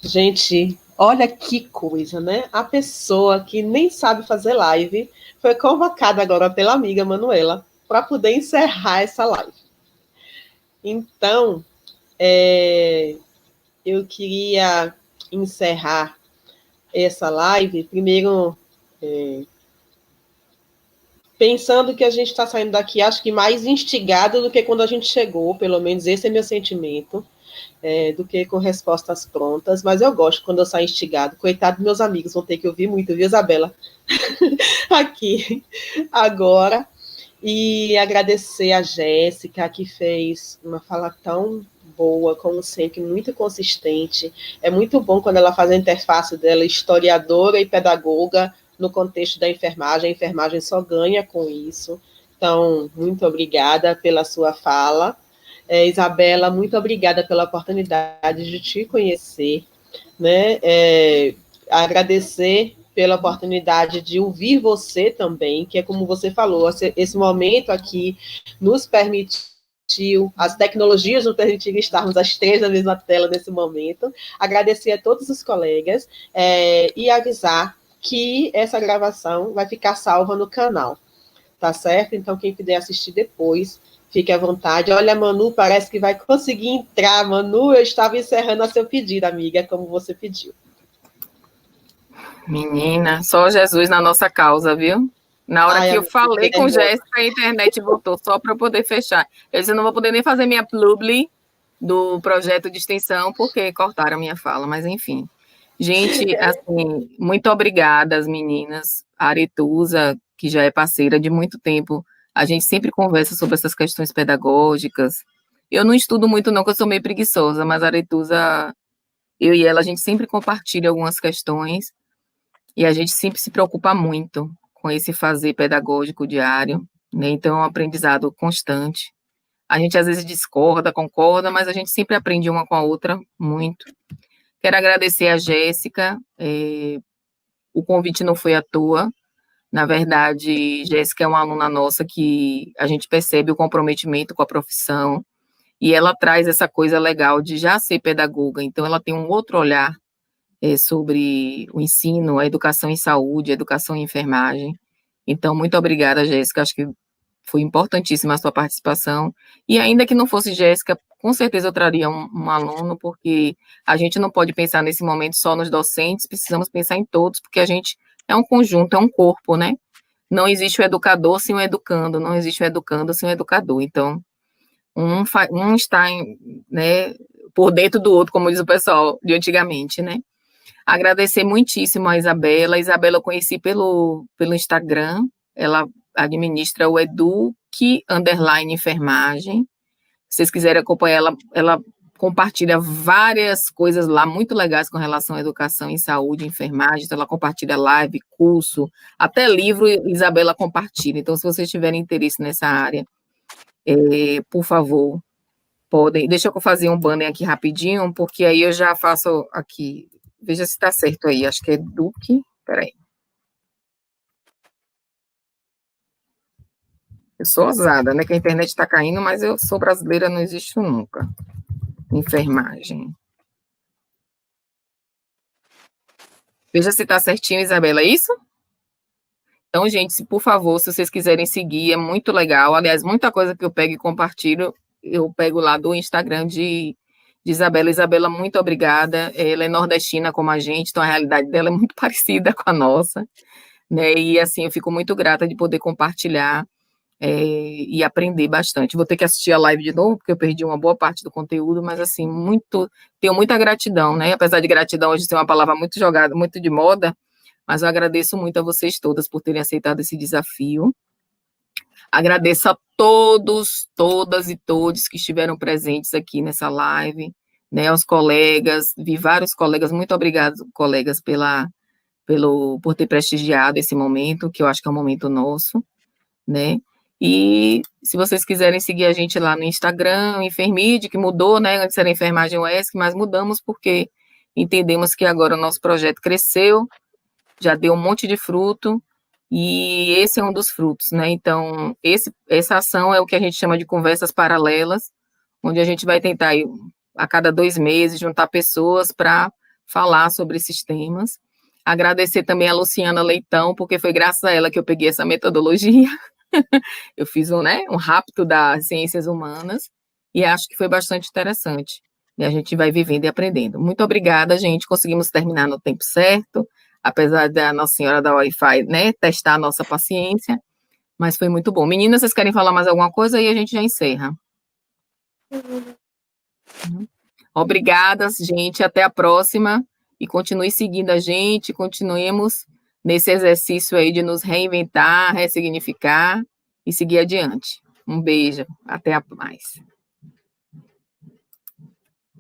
Gente, olha que coisa, né? A pessoa que nem sabe fazer live foi convocada agora pela amiga Manuela para poder encerrar essa live. Então, eu queria encerrar essa live, primeiro, pensando que a gente está saindo daqui, acho que mais instigado do que quando a gente chegou, pelo menos esse é meu sentimento, do que com respostas prontas, mas eu gosto quando eu saio instigado. Coitado dos meus amigos, vão ter que ouvir muito, viu, Isabela? Aqui, agora. E agradecer a Jéssica, que fez uma fala tão boa, como sempre, muito consistente. É muito bom quando ela faz a interface dela, historiadora e pedagoga, no contexto da enfermagem. A enfermagem só ganha com isso. Então, muito obrigada pela sua fala. Isabela, muito obrigada pela oportunidade de te conhecer, né? Agradecer pela oportunidade de ouvir você também, que é como você falou, esse momento aqui nos permitiu, as tecnologias nos permitiram estarmos as três na mesma tela nesse momento. Agradecer a todos os colegas e avisar que essa gravação vai ficar salva no canal, tá certo? Então, quem puder assistir depois, fique à vontade. Olha, Manu, parece que vai conseguir entrar. Manu, eu estava encerrando a seu pedido, amiga, como você pediu. Menina, só Jesus na nossa causa, viu? Na hora que eu falei com Jéssica, a internet voltou só para eu poder fechar. Eu disse, eu não vou poder nem fazer minha publi do projeto de extensão, porque cortaram a minha fala, mas enfim. Gente, assim, muito obrigada às meninas. A Aretusa, que já é parceira de muito tempo, a gente sempre conversa sobre essas questões pedagógicas. Eu não estudo muito não, porque eu sou meio preguiçosa, mas a Aretusa, eu e ela, a gente sempre compartilha algumas questões e a gente sempre se preocupa muito com esse fazer pedagógico diário, né? Então, é um aprendizado constante. A gente às vezes discorda, concorda, mas a gente sempre aprende uma com a outra muito. Quero agradecer a Jéssica, o convite não foi à toa. Na verdade, Jéssica é uma aluna nossa que a gente percebe o comprometimento com a profissão e ela traz essa coisa legal de já ser pedagoga, então ela tem um outro olhar sobre o ensino, a educação em saúde, a educação em enfermagem. Então, muito obrigada, Jéssica, acho que foi importantíssima a sua participação, e ainda que não fosse Jéssica, com certeza eu traria um aluno, porque a gente não pode pensar nesse momento só nos docentes, precisamos pensar em todos, porque a gente é um conjunto, é um corpo, né? Não existe o educador sem o educando, não existe o educando sem o educador, então, um está né, por dentro do outro, como diz o pessoal de antigamente, né? Agradecer muitíssimo a Isabela. A Isabela eu conheci pelo Instagram. Ela administra o Eduque_Enfermagem. Se vocês quiserem acompanhar ela compartilha várias coisas lá muito legais com relação à educação em saúde, enfermagem. Então, ela compartilha live, curso, até livro Isabela compartilha. Então, se vocês tiverem interesse nessa área, por favor, podem. Deixa eu fazer um banner aqui rapidinho, porque aí eu já faço aqui. Veja se está certo aí, acho que é Duque. Peraí. Eu sou ousada, né? Que a internet está caindo, mas eu sou brasileira, não existe nunca. Enfermagem. Veja se está certinho, Isabela, é isso? Então, gente, por favor, se vocês quiserem seguir, é muito legal. Aliás, muita coisa que eu pego e compartilho, eu pego lá do Instagram de Isabela. Isabela, muito obrigada. Ela é nordestina como a gente, então a realidade dela é muito parecida com a nossa, né? E assim, eu fico muito grata de poder compartilhar e aprender bastante. Vou ter que assistir a live de novo, porque eu perdi uma boa parte do conteúdo, mas assim, tenho muita gratidão, né? Apesar de gratidão hoje ser uma palavra muito jogada, muito de moda, mas eu agradeço muito a vocês todas por terem aceitado esse desafio. Agradeço a todos, todas e todos que estiveram presentes aqui nessa live, né, aos colegas, vi vários colegas, muito obrigado, colegas, por ter prestigiado esse momento, que eu acho que é um momento nosso, né, e se vocês quiserem seguir a gente lá no Instagram, Enfermide, que mudou, né, antes era Enfermagem UESC, mas mudamos porque entendemos que agora o nosso projeto cresceu, já deu um monte de fruto, e esse é um dos frutos, né? Então, essa ação é o que a gente chama de conversas paralelas, onde a gente vai tentar, a cada 2 meses, juntar pessoas para falar sobre esses temas. Agradecer também a Luciana Leitão, porque foi graças a ela que eu peguei essa metodologia. Eu fiz um rapto das ciências humanas e acho que foi bastante interessante. E a gente vai vivendo e aprendendo. Muito obrigada, gente. Conseguimos terminar no tempo certo, apesar da Nossa Senhora da Wi-Fi, né, testar a nossa paciência, mas foi muito bom. Meninas, vocês querem falar mais alguma coisa? Aí a gente já encerra. Obrigada, gente. Até a próxima. E continue seguindo a gente, continuemos nesse exercício aí de nos reinventar, ressignificar e seguir adiante. Um beijo. Até mais.